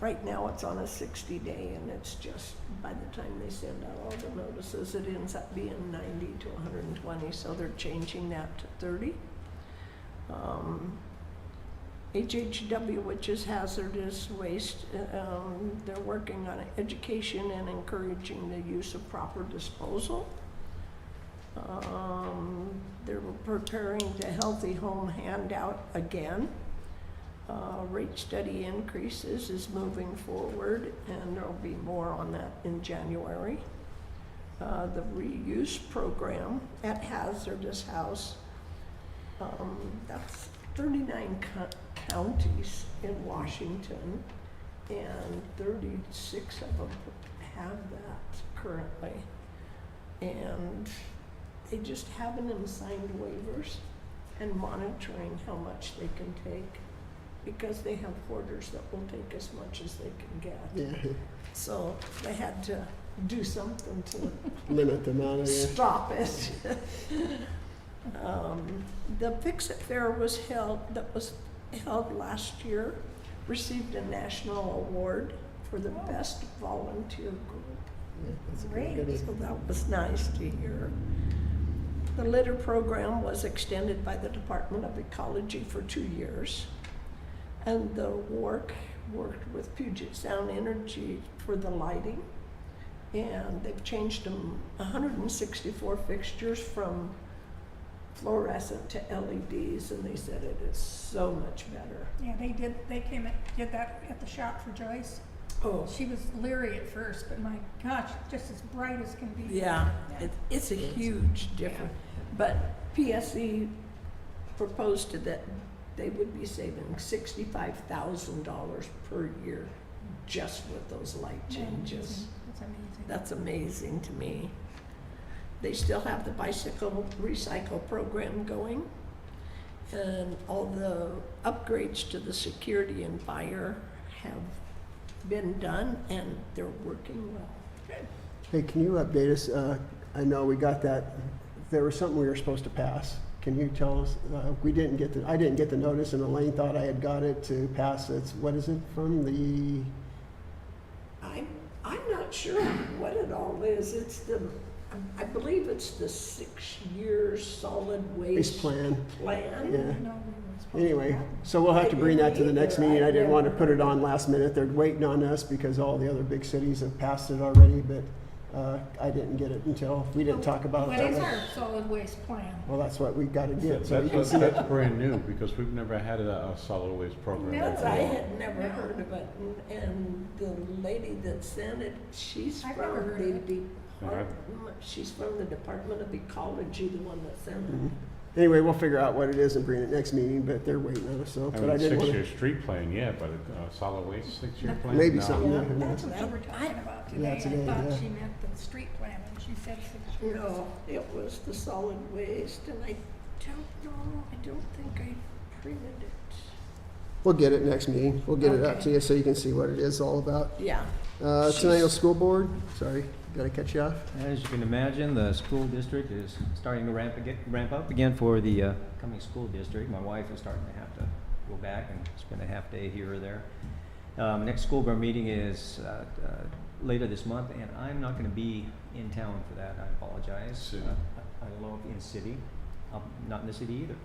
right now it's on a 60-day, and it's just, by the time they send out all the notices, it ends up being 90 to 120, so they're changing that to 30. HHW, which is hazardous waste, they're working on education and encouraging the use of proper disposal. They're preparing the Healthy Home handout again. Rate study increases is moving forward, and there'll be more on that in January. The reuse program at Hazardous House, that's 39 counties in Washington, and 36 of them have that currently. And they just having them signed waivers and monitoring how much they can take, because they have hoarders that will take as much as they can get. Yeah. So they had to do something to Limit the amount of stop it. The Fix It Fair was held last year, received a national award for the best volunteer group. Yeah, that's a Great, good so that was nice to hear. The litter program was extended by the Department of Ecology for 2 years. And the worked with Puget Sound Energy for the lighting. And they've changed them 164 fixtures from fluorescent to LEDs, and they said it is so much better. Yeah, they came and did that at the shop for Joyce. Oh, She was leery at first, but my gosh, just as bright as can be. yeah, it's a huge difference. But PSE proposed that they would be saving $65,000 per year just with those light changes. That's amazing. That's amazing to me. They still have the bicycle recycle program going, and all the upgrades to the security and fire have been done, and they're working well. Hey, can you update us? I know we got that, there was something we were supposed to pass. Can you tell us? I didn't get the notice, and Elaine thought I had got it to pass. What is it from the? I'm not sure what it all is. I believe it's the 6-year solid waste Plan. plan. Yeah. No, we were supposed to Anyway, have- so we'll have I to bring that to the didn't next either. meeting. I didn't want to put it on last minute. They're waiting on us because all the other big cities have passed it already, but I didn't get it until, we didn't talk about it What that is way. our solid waste plan? Well, that's what we got to get, so you can see it. That's brand new, because we've never had a solid waste program. No, Because I had never heard of it, and the lady that sent it, she's I've from never heard of the it. she's from the Department of Ecology, the one that sent Mhm. it. Anyway, we'll figure out what it is and bring it next meeting, but they're waiting on us, so. I But mean, I didn't want 6-year to. street plan, yeah, but solid waste 6-year plan? Maybe No. something. Yeah. who That's knows? what you were talking about today. Yeah, today, I thought yeah. she meant the street plan, and she said 6 years. No, it was the solid waste, and I don't know, I don't think I printed it. We'll get it next meeting. We'll get it out Okay. to you so you can see what it is all about. Yeah. Tenino School Board, sorry, gotta cut you off. As you can imagine, the school district is starting to ramp up again for the coming school district. My wife is starting to have to go back and spend a half day here or there. Next school board meeting is later this month, and I'm not going to be in town for that. I apologize. City. I don't know if in city. I'm not in the city either.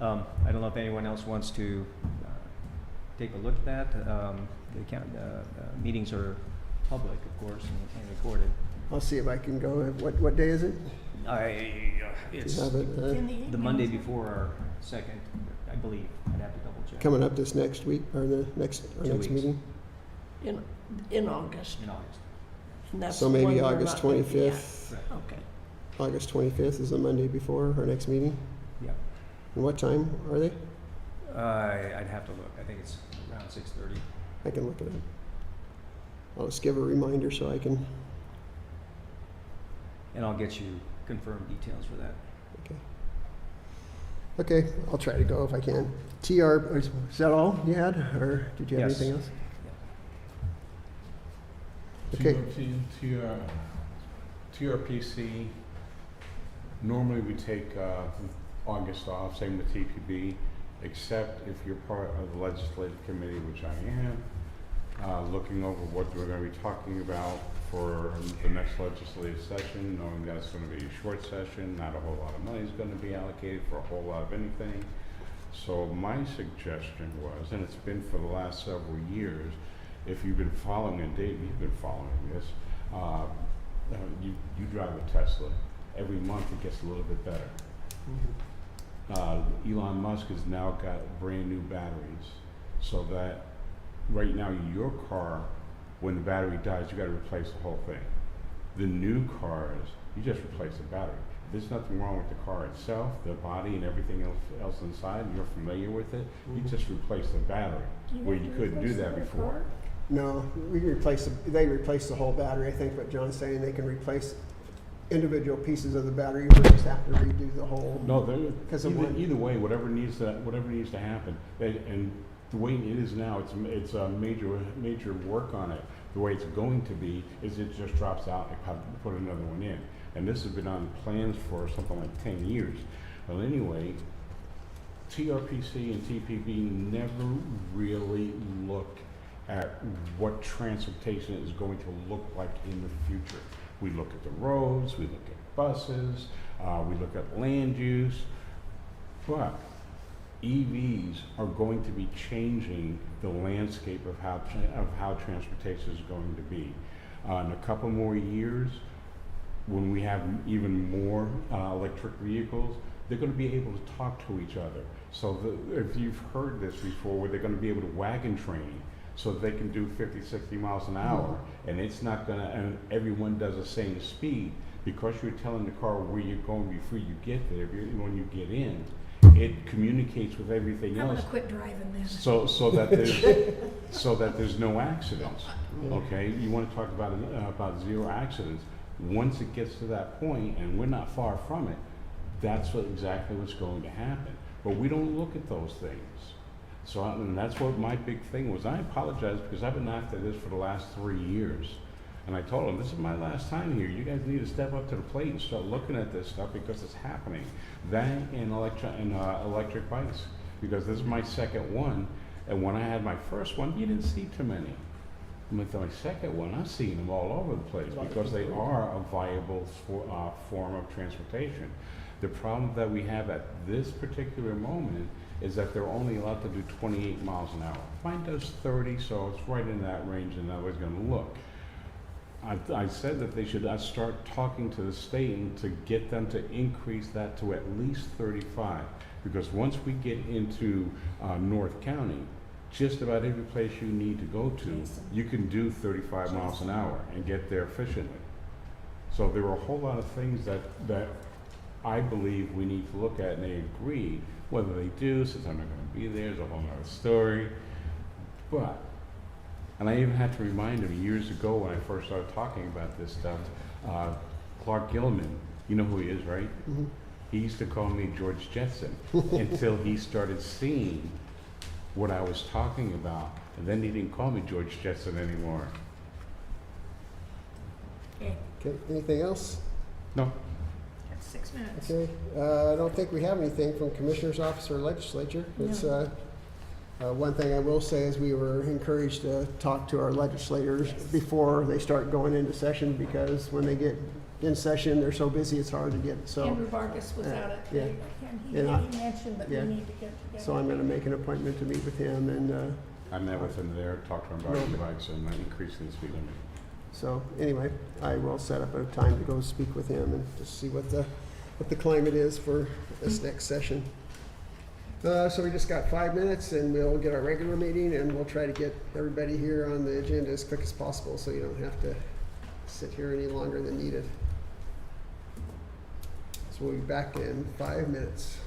I don't know if anyone else wants to take a look at that. The meetings are public, of course, and recorded. I'll see if I can go. What day is it? It's Do you have it, It's in the evening. the Monday before our second, I believe. I'd have to double check. coming up this next week, or the next, our 2 next weeks. meeting? In August. In August. And that's So the maybe one we're August not gonna be at. 25th. Okay. August 25th is the Monday before our next meeting. Yeah. And what time are they? I'd have to look. I think it's around 6:30. I can look it up. I'll just give a reminder so I can, And I'll get you confirmed details for that. okay, I'll try to go if I can. Is that all you had, or did you have Yes. anything else? Okay. TRPC, normally we take August off, same with TPB, except if you're part of the legislative committee, which I am, looking over what we're going to be talking about for the next legislative session, knowing that it's going to be a short session, not a whole lot of money is going to be allocated for a whole lot of anything. So my suggestion was, and it's been for the last several years, if you've been following, and Dave, you've been following this, you drive a Tesla. Every month it gets a little bit better. Elon Musk has now got brand new batteries, so that right now your car, when the battery dies, you got to replace the whole thing. The new cars, you just replace the battery. There's nothing wrong with the car itself, the body and everything else inside. You're familiar with it. You just replace the battery, where you couldn't do that before. No, they replace the whole battery. I think what John's saying, they can replace individual pieces of the battery. We just have to redo the whole. No, either way, whatever needs to happen, and the way it is now, it's a major work on it. The way it's going to be is it just drops out and put another one in. And this has been on plans for something like 10 years. Well, anyway, TRPC and TPB never really looked at what transportation is going to look like in the future. We look at the roads, we look at buses, we look at land use, but EVs are going to be changing the landscape of how transportation is going to be. In a couple more years, when we have even more electric vehicles, they're going to be able to talk to each other. So if you've heard this before, where they're going to be able to wagon train, so they can do 50, 60 miles an hour, and it's not going to, and everyone does the same speed, because you're telling the car where you're going before you get there. When you get in, it communicates with everything I'm Oh, gonna else. quit driving then. So that there's no accidents. Okay, you want to talk about zero accidents. Once it gets to that point, and we're not far from it, that's exactly what's going to happen. But we don't look at those things. So and that's what my big thing was. I apologize because I've been after this for the last 3 years. And I told them, this is my last time here. You guys need to step up to the plate and start looking at this stuff because it's happening. That and electric bikes, because this is my second one. And when I had my first one, you didn't see too many. With my second one, I'm seeing them all over the place because they are a viable form of transportation. The problem that we have at this particular moment is that they're only allowed to do 28 miles an hour. Mine does 30, so it's right in that range, and that was going to look. I said that they should start talking to the state and to get them to increase that to at least 35, because once we get into North County, just about every place you need to go to, you can do 35 miles an hour and get there efficiently. So there are a whole lot of things that I believe we need to look at, and they agree. Whether they do, since I'm not going to be there, is a whole other story. But, and I even had to remind him years ago when I first started talking about this stuff, Clark Gilman, you know who he is, right? Mhm. He used to call me George Jetson until he started seeing what I was talking about. And then he didn't call me George Jetson anymore. Okay, Okay, anything else? No, that's 6 minutes. Okay, I don't think we have anything from Commissioner's Office or Legislature. It's, one thing I will say is we were encouraged to talk to our legislators before they start going into session, because when they get in session, they're so busy, it's hard to get, so. Andrew Vargas was out at, Yeah. and he And I- mentioned that we yeah. need to get together. So I'm gonna make an appointment to meet with him, and, I met with him there, talked to him about e-bikes and increasing the speed limit. so, anyway, I will set up a time to go speak with him and just see what the climate is for this next session. So we just got 5 minutes, and we'll get our regular meeting, and we'll try to get everybody here on the agenda as quick as possible, so you don't have to sit here any longer than needed. So we'll be back in 5 minutes.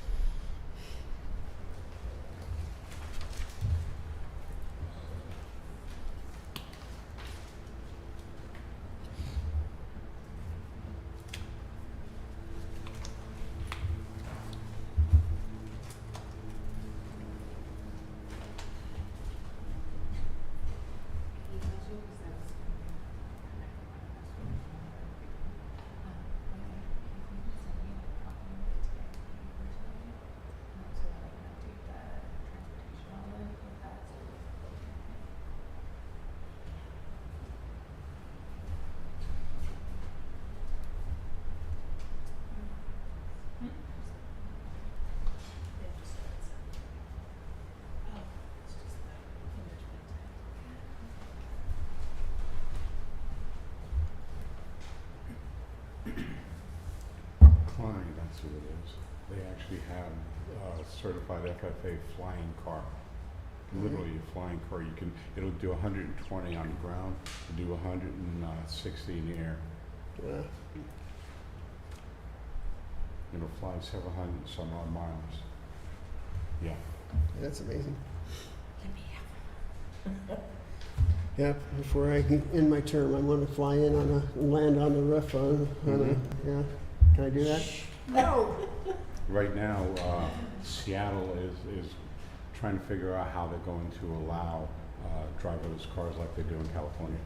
Klein, that's who it is. They actually have a certified FFA flying car. Literally a flying car. It'll do 120 on the ground, it'll do 160 in the air. It'll fly several hundred some odd miles. Yeah. That's amazing. Yeah, before I can end my term, I want to fly in on land on the roof yeah. Can I do that? No, Right now, Seattle is trying to figure out how they're going to allow driverless cars like they do in California.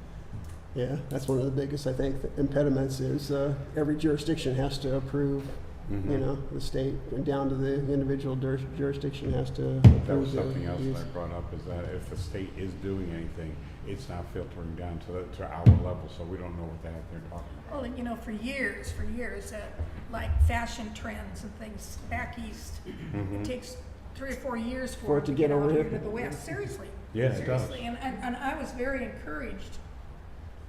Yeah, that's one of the biggest, I think, impediments is every jurisdiction has to approve, you know, the state, and down to the individual jurisdiction has to approve. That was the something else use. that I brought up, is that if the state is doing anything, it's not filtering down to our level, so we don't know what the heck they're talking about. well, you know, for years, like fashion trends and things back east, it takes 3 or 4 years for it to get over out here. here to the west, seriously. Yeah, it does. Seriously, and I was very encouraged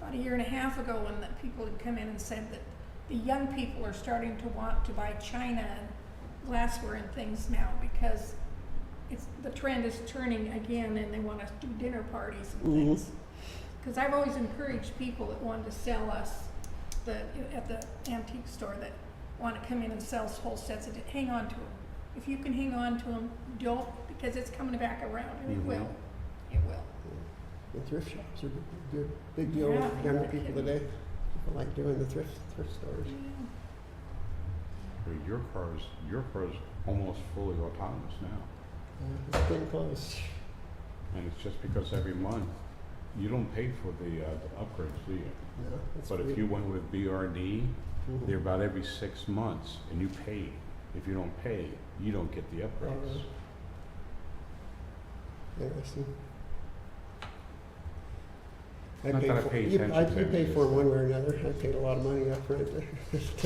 about 1.5 years ago when the people had come in and said that the young people are starting to want to buy china and glassware and things now, because the trend is turning again, and they want to do dinner parties and things. Because I've always encouraged people that wanted to sell us at the antique store, that want to come in and sell whole sets of hang on to them. If you can hang on to them, don't, because it's coming back around, and it will. It will. The thrift shops are good, big deal Yeah, with younger no people kidding. today. People like doing the thrift stores. But your car's almost fully autonomous now. It's getting close. And it's just because every month, you don't pay for the upgrades, do you? No, it's But if free. you went with BRD, Mhm. they're about every 6 months, and you pay. If you don't pay, you don't get the upgrades. Interesting. Not that I pay attention to You pay it, for it just- one way or another. I paid a lot of money up front to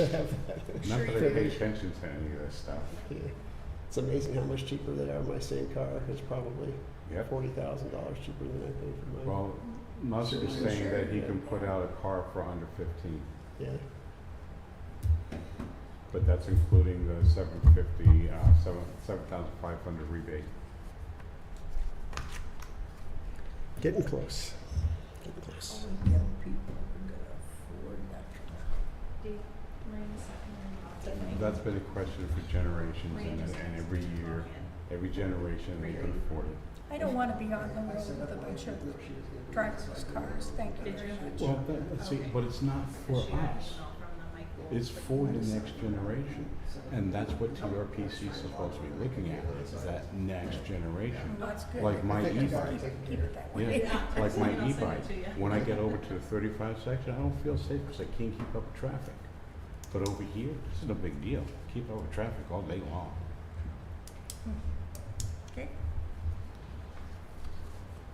have that. Not that I you pay did. attention to any of this stuff. Yeah. It's amazing how much cheaper they are. My same car is probably Yep. $40,000 cheaper than I paid for mine. Well, Musk is Sure. saying that he can put out a car for under 15, Yeah. but that's including the 7,500 rebate. Getting close. Getting close. That's been a question for generations, and every generation they can afford it. I don't want to be on the road with a bunch of driverless cars, thank you very much. Well, but it's not for us. It's for the next generation. And that's what TRPC is supposed to be looking at, is that next generation. Well, that's good. Like my I think e-bike. Keep it that way. Yeah, like my e-bike. When I get over to the 35 section, I don't feel safe because I can't keep up with traffic. But over here, it's no big deal. Keep up with traffic all day long. Okay.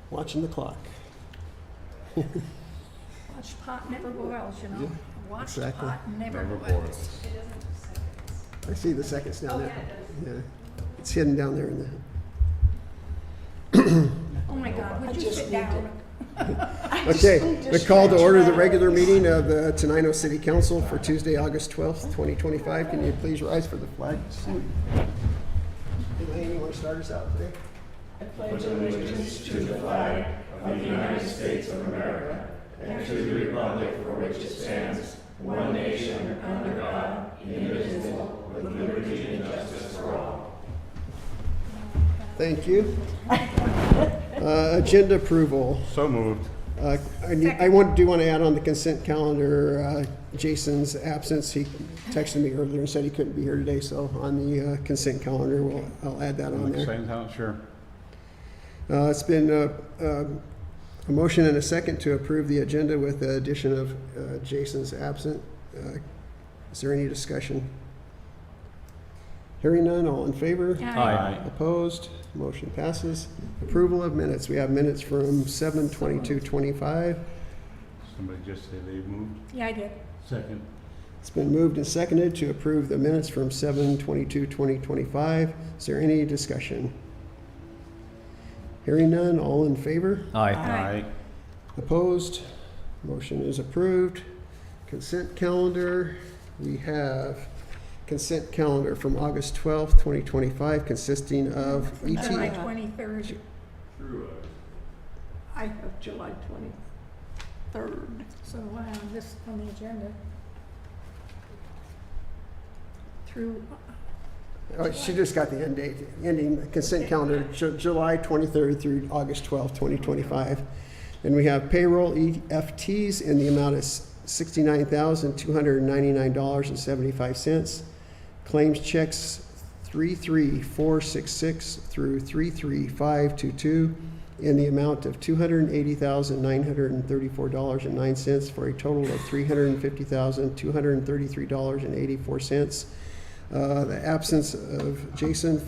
Watching the clock. Watch pot never boils, you know. Watch exactly. pot never Never boils. boils. It doesn't do seconds. I see the seconds down Oh, there. yeah, it does. Yeah, it's hidden down there in the. Oh my God, I would you just sit need down? Okay, the call to order the regular meeting of the Tenino City Council for Tuesday, August 12th, 2025. Can you please rise for the flag salute? Elaine, you want to start us out today? Thank you. Agenda approval. So moved. I want to add on the consent calendar, Jason's absence. He texted me earlier and said he couldn't be here today, so on the consent calendar, I'll add that on there. Same time, sure. It's been a motion and a second to approve the agenda with the addition of Jason's absent. Is there any discussion? Hearing none, all in favor? Aye. Opposed? Motion passes. Approval of minutes. We have minutes from 7/22/25. Somebody just say they moved. Yeah, I did. Second. It's been moved and seconded to approve the minutes from 7/22/2025. Is there any discussion? Hearing none, all in favor? Aye. Aye. Opposed? Motion is approved. Consent calendar. We have consent calendar from August 12th, 2025, consisting of July ET. 23rd. I have July 23rd. So this on the agenda. Through, Oh, she just got the end date, ending consent calendar, July 23rd through August 12th, 2025. And we have payroll EFTs in the amount of $69,299.75. Claims checks 33466 through 33522 in the amount of $280,934.09 for a total of $350,233.84. The absence of Jason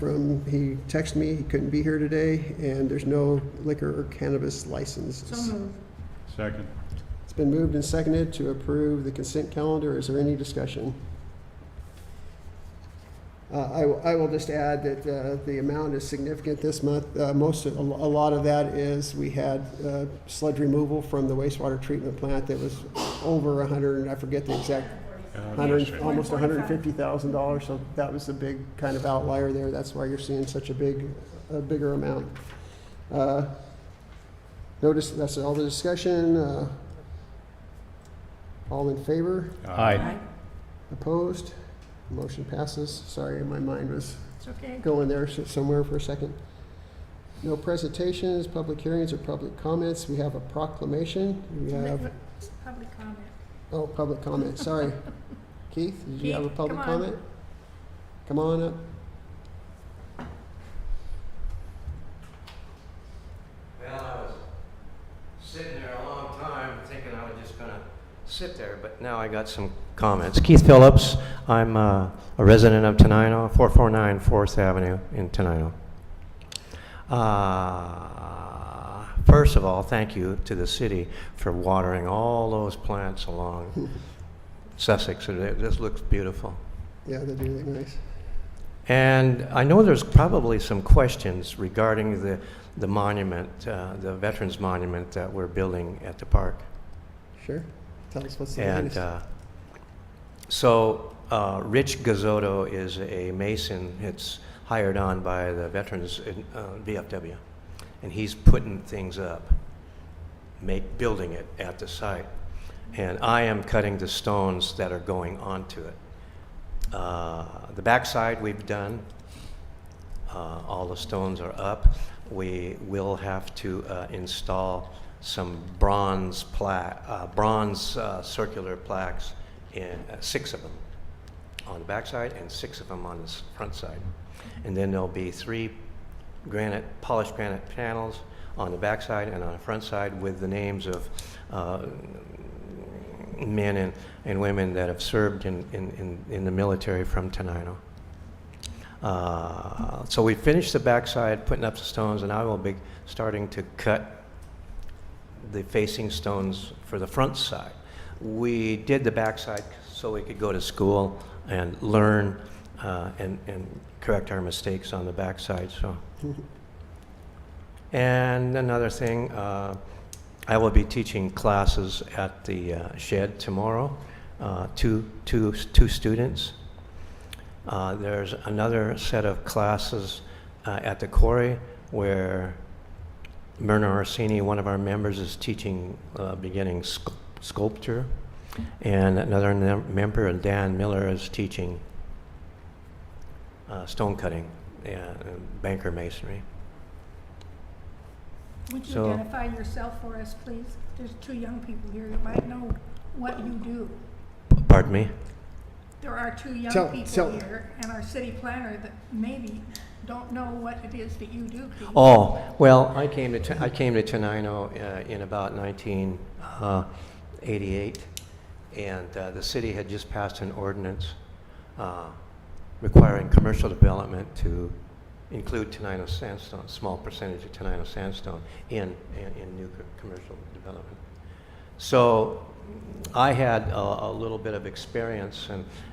he texted me, he couldn't be here today, and there's no liquor or cannabis licenses. so moved. Second. It's been moved and seconded to approve the consent calendar. Is there any discussion? I will just add that the amount is significant this month. A lot of that is we had sludge removal from the wastewater treatment plant that was over 100, I forget the exact, almost $150,000. So that was a big kind of outlier there. That's why you're seeing such a bigger amount. Notice that's all the discussion. All in favor? Aye. Opposed? Motion passes. Sorry, my mind was It's okay. going there somewhere for a second. No presentations, public hearings, or public comments. We have a proclamation. We have, Public comment. oh, public comment, sorry. Keith, did you have a Keith, public come on. comment? Come on up. Well, I was sitting there a long time thinking I was just going to sit there, but now I got some comments. Keith Phillips, I'm a resident of Tenino, 449 4th Avenue in Tenino. First of all, thank you to the city for watering all those plants along Sussex. It just looks beautiful. Yeah, they do look nice. And I know there's probably some questions regarding the monument, the Veterans Monument that we're building at the park. Sure. Tell us what's the And latest. so Rich Gazzotto is a mason. It's hired on by the Veterans VFW. And he's putting things up, building it at the site. And I am cutting the stones that are going onto it. The backside we've done. All the stones are up. We will have to install some bronze circular plaques and 6 of them on the back side and 6 of them on the front side. And then there'll be 3 polished granite panels on the back side and on the front side with the names of men and women that have served in the military from Tenino. So we finished the backside, putting up the stones, and I will be starting to cut the facing stones for the front side. We did the backside so we could go to school and learn and correct our mistakes on the backside. So, and another thing, I will be teaching classes at the shed tomorrow. Two students. There's another set of classes at the quarry where Myrna Orsini, one of our members, is teaching beginning sculpture, and another member, Dan Miller, is teaching stone cutting and banker masonry. Would you So- identify yourself for us, please? There's 2 young people here that might know what you do. Pardon me? There are 2 young Tell- people here, and our city planner that maybe don't know what it is that you do. Pete. Oh, well, I came to Tenino in about 1988, and the city had just passed an ordinance requiring commercial development to include Tenino sandstone, small percentage of Tenino sandstone in new commercial development. So I had a little bit of experience,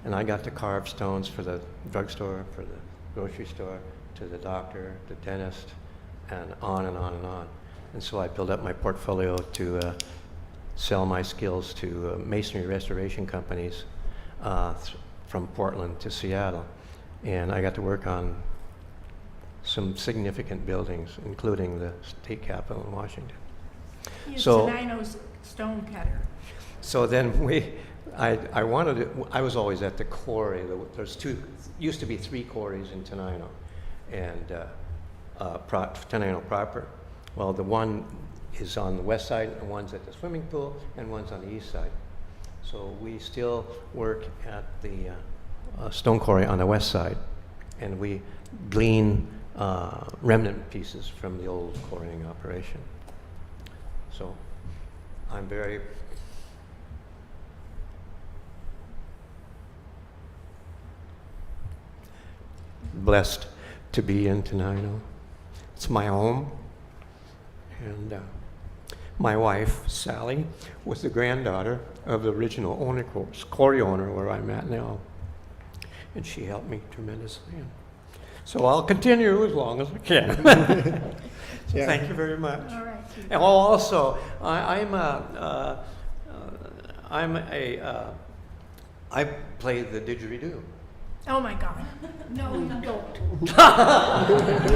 and I got to carve stones for the drugstore, for the grocery store, to the doctor, the dentist, and on and on and on. And so I built up my portfolio to sell my skills to masonry restoration companies from Portland to Seattle. And I got to work on some significant buildings, including the state capitol in Washington. He is So- Tenino's stone cutter. So then I wanted to, I was always at the quarry. There's used to be 3 quarries in Tenino, and Tenino proper. Well, the one is on the west side, and one's at the swimming pool, and one's on the east side. So we still work at the stone quarry on the west side, and we glean remnant pieces from the old quarrying operation. So I'm very blessed to be in Tenino. It's my home, and my wife, Sally, was the granddaughter of the original quarry owner where I'm at now, and she helped me tremendously. So I'll continue as long as I can. So Yeah. thank you very much. All right. Pete. And also, I play the didgeridoo. Oh my God. No, you don't.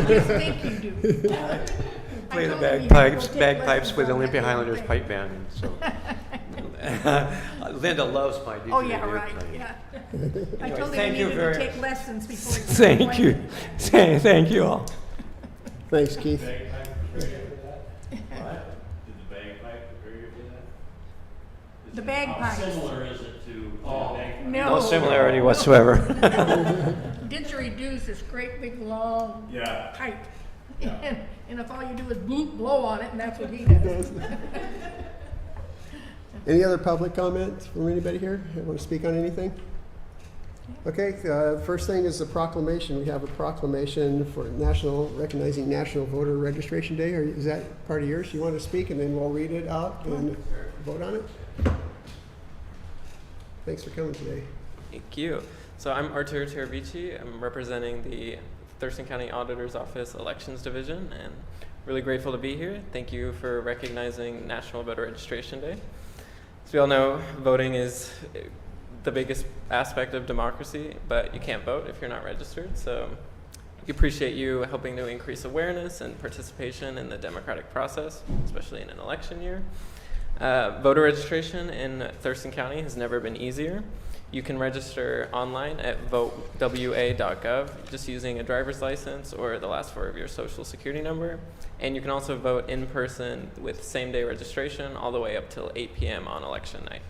You think you do. Play the told him he had to go bagpipes, take bagpipes lessons with on Olympia that Highlanders thing. pipe band. So Linda loves my didgeridoo Oh, yeah, right, playing. yeah. I Anyway, told him thank he you needed very to take lessons before he could Thank play. you. Thank you all. Thanks, Keith. The bagpipes. Similar is it to? No. No similarity whatsoever. Didgeridoo is this great big long Yeah. pipe. And if all you do is blow on it, and that's what he does. Any other public comments from anybody here? Want to speak on anything? Okay, first thing is a proclamation. We have a proclamation for recognizing National Voter Registration Day. Is that part of yours? You want to speak, and then we'll read it out and vote on it? Thanks for coming today. Thank you. So I'm Artur Teravici. I'm representing the Thurston County Auditor's Office Elections Division, and really grateful to be here. Thank you for recognizing National Voter Registration Day. As we all know, voting is the biggest aspect of democracy, but you can't vote if you're not registered. So we appreciate you helping to increase awareness and participation in the democratic process, especially in an election year. Voter registration in Thurston County has never been easier. You can register online at votewa.gov just using a driver's license or the last 4 of your social security number. And you can also vote in person with same-day registration all the way up till 8 p.m. on election night.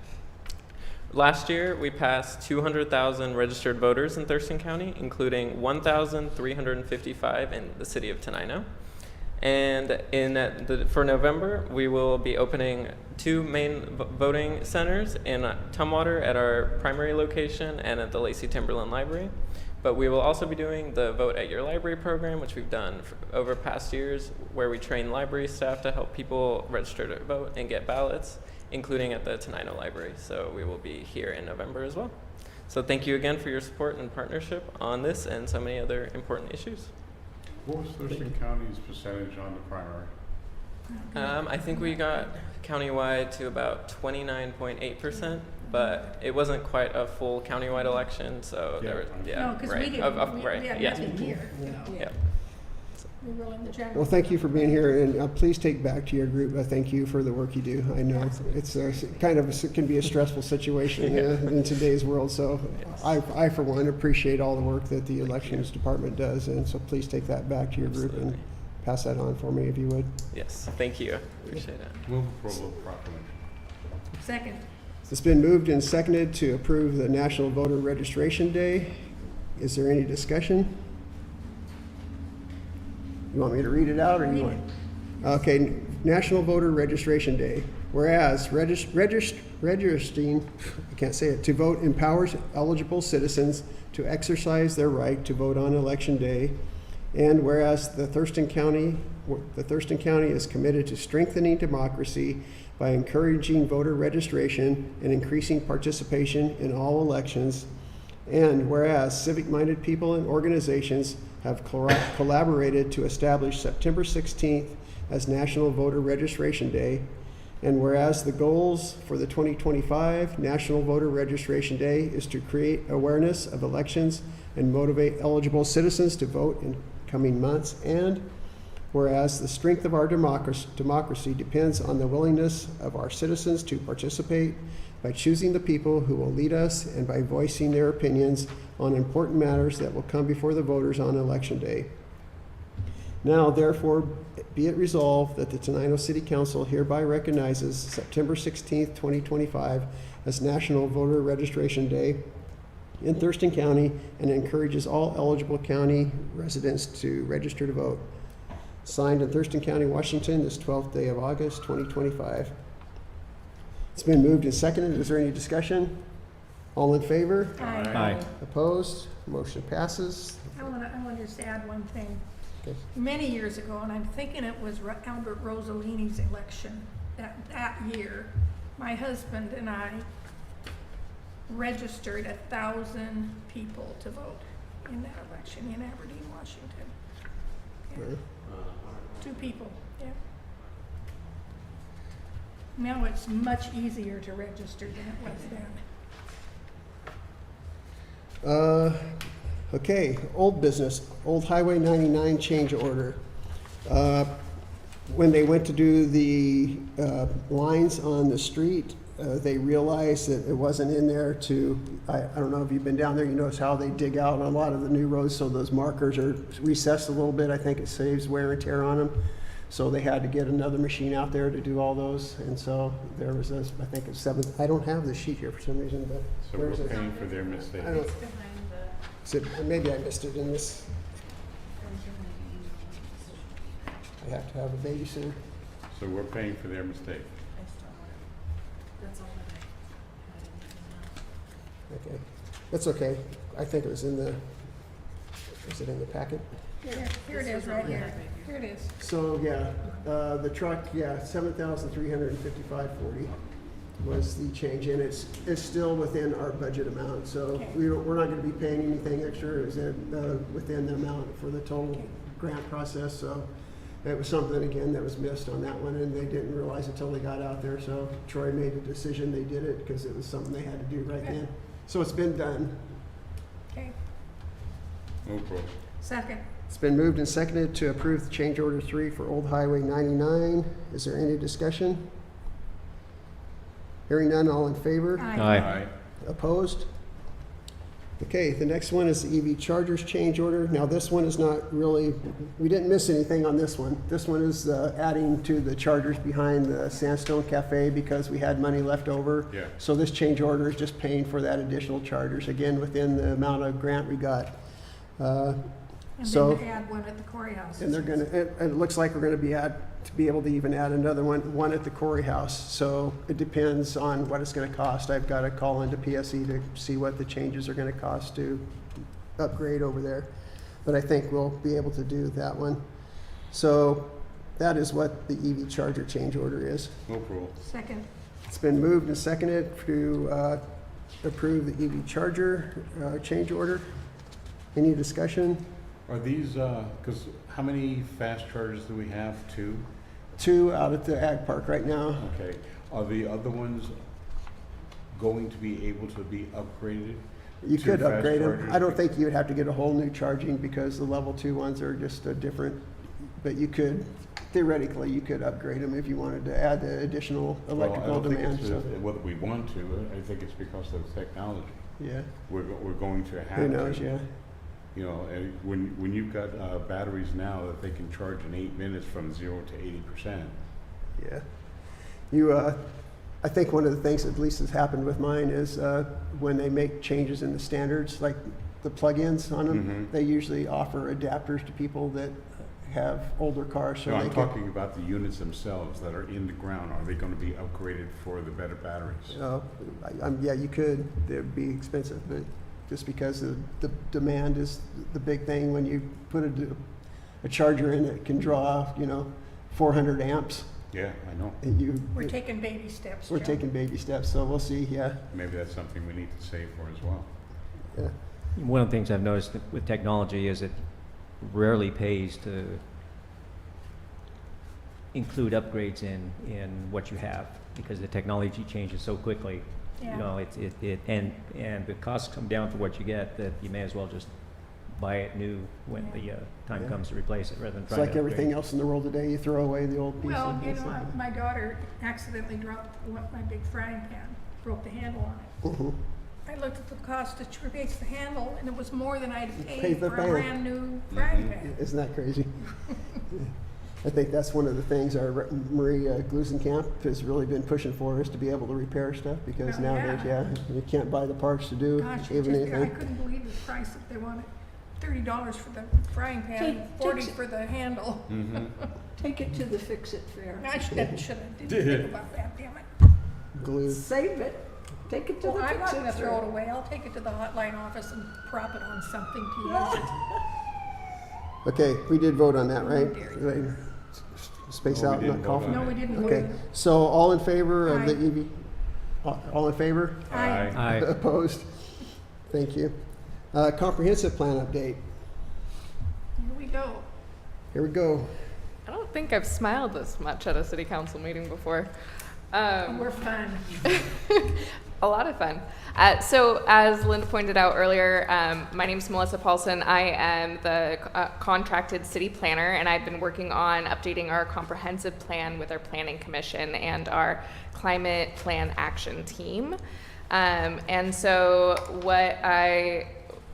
Last year, we passed 200,000 registered voters in Thurston County, including 1,355 in the city of Tenino. And for November, we will be opening 2 main voting centers in Tumwater at our primary location and at the Lacey Timberland Library. But we will also be doing the Vote at Your Library program, which we've done over past years, where we train library staff to help people register to vote and get ballots, including at the Tenino Library. So we will be here in November as well. So thank you again for your support and partnership on this and so many other important issues. What was Thurston County's percentage on the primary? I think we got countywide to about 29.8%, but it wasn't quite a full countywide election, so Yeah. there was, No, because we right, didn't, we right, had yeah. nothing here, you know. Yeah. We were in the general. Well, thank you for being here, and please take back to your group. Thank you for the work you do. I know it's kind of it can be a stressful situation in today's world. So I, for one, appreciate all the work that the elections department does, and so please take that back to your group and Absolutely. pass that on for me if you would. Yes, thank you. Appreciate it. Move approval of proclamation. Second. It's been moved and seconded to approve the National Voter Registration Day. Is there any discussion? You want me to read it out, or you Read want? Okay, National Voter Registration Day. Whereas registering, I can't say it, to vote empowers eligible citizens to exercise their right to vote on election day. And whereas the Thurston County is committed to strengthening democracy by encouraging voter registration and increasing participation in all elections. And whereas civic-minded people and organizations have collaborated to establish September 16th as National Voter Registration Day. And whereas the goals for the 2025 National Voter Registration Day is to create awareness of elections and motivate eligible citizens to vote in coming months. And whereas the strength of our democracy depends on the willingness of our citizens to participate by choosing the people who will lead us and by voicing their opinions on important matters that will come before the voters on Election Day. Now, therefore, be it resolved that the Tenino City Council hereby recognizes September 16th, 2025 as National Voter Registration Day in Thurston County and encourages all eligible county residents to register to vote. Signed in Thurston County, Washington, this 12th day of August, 2025. It's been moved and seconded. Is there any discussion? All in favor? Aye. Opposed? Motion passes. I want to just add one thing. Okay. Many years ago, and I'm thinking it was Albert Rossellini's election that year, my husband and I registered 1,000 people to vote in that election in Aberdeen, Washington. Yeah. 2 people, yeah. Now it's much easier to register than it was then. Okay, old business, Old Highway 99 change order. When they went to do the lines on the street, they realized that it wasn't in there to, I don't know if you've been down there, you notice how they dig out on a lot of the new roads, so those markers are recessed a little bit. I think it saves wear and tear on them. So they had to get another machine out there to do all those, and so there was this, I think it's 7, I don't have the sheet here for some reason, but So where we're is it? paying for their mistake. I don't, It's behind the. is it, maybe I missed it in this, I have to have a babysitter. So we're paying for their mistake. That's all that I had in Okay, that's okay. I think it was in the, is it in the packet? Here it is, right here. Here it is. So, yeah, the truck, yeah, $7,355.40 was the change, and it's still within our budget amount, so Okay. we're not gonna be paying anything extra. It was within the amount for the total Okay. grant process, so it was something, again, that was missed on that one, and they didn't realize it till they got out there, so Troy made a decision, they did it, because it was something they had to do right then. So it's been done. Okay, Move approval. second. It's been moved and seconded to approve the change order 3 for Old Highway 99. Is there any discussion? Hearing none, all in favor? Aye. Aye. Opposed? Okay, the next one is the EV chargers change order. Now, this one is not really, we didn't miss anything on this one. This one is adding to the chargers behind the Sandstone Cafe because we had money left over. Yeah. So this change order is just paying for that additional chargers, again, within the amount of grant we got. And So- then they add one at the Cory House. And they're gonna, it looks like we're gonna be able to even add another one at the Cory House. So it depends on what it's gonna cost. I've gotta call into PSE to see what the changes are gonna cost to upgrade over there. But I think we'll be able to do that one. So that is what the EV charger change order is. No approval. Second. It's been moved and seconded to approve the EV charger change order. Any discussion? Are these, because how many fast chargers do we have? 2? 2 out at the Ag Park right now. Okay. Are the other ones going to be able to be upgraded? You to could fast upgrade them. chargers? I don't think you would have to get a whole new charging because the level 2 ones are just a different, but you could, theoretically, you could upgrade them if you wanted to add the additional electrical Well, I don't demand. think So, it's whether we want to. I think it's because of the technology. yeah, We're going to have who knows, to. yeah. You know, and when you've got batteries now that they can charge in 8 minutes from 0 to 80%. Yeah. You, I think one of the things that at least has happened with mine is when they make changes in the standards, like the plug-ins on them, Mhm. they usually offer adapters to people that have older cars. So No, they I'm can, talking about the units themselves that are in the ground. Are they going to be upgraded for the better batteries? yeah, you could. They'd be expensive, but just because the demand is the big thing. When you put a charger in it can draw, 400 amps. Yeah, I know. And We're taking baby steps, we're Joe. taking baby steps, so we'll see. Yeah, Maybe that's something we need to save for as well. yeah. One of the things I've noticed with technology is it rarely pays to include upgrades in what you have because the technology changes so quickly. Yeah. You know, and the costs come down for what you get that you may as well just buy it new when the time Yeah. comes to replace it rather than It's trying like to everything upgrade. else in the world today. You throw away the old piece. Well, of my daughter accidentally dropped my big frying pan, broke the handle on it. Mhm. I looked at the cost to replace the handle, and it was more than I'd Pay paid the for pan. a brand new frying Mhm. pan. Isn't that crazy? I think that's one of the things our Marie Glusenkamp has really been pushing for is to be able to repair stuff because Well, nowadays, yeah. you can't buy the parts to do Gosh, even I anything. couldn't believe the price that they wanted. $30 for the frying pan, Take- and 40 take- for the handle. Mm-hmm. Take it to the fix-it fair. I should have, didn't think about that, damn it. Glue. Save it, take it to Well, the I'm not fix-it gonna throw it fair. away. I'll take it to the hotline office and prop it on something to use it. Okay, we did vote on that, right? Oh, dear. Right. Space No, we out, didn't not call vote for. on No, we didn't. Okay, so all in favor of the Aye. EV? All in favor? Aye. Aye. Opposed? Thank you. Comprehensive plan update. Here we go. Here we go. I don't think I've smiled this much at a city council meeting before. We're fun. A lot of fun. So as Linda pointed out earlier, my name is Melissa Paulson. I am the contracted city planner, and I've been working on updating our comprehensive plan with our planning commission and our climate plan action team. And so what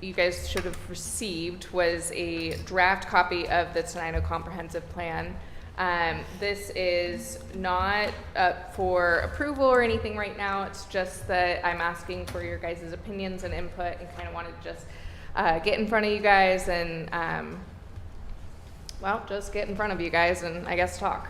you guys should have received was a draft copy of the Tenino comprehensive plan. This is not up for approval or anything right now. It's just that I'm asking for your guys' opinions and input and kind of wanted to just get in front of you guys and, well, just get in front of you guys and I guess talk.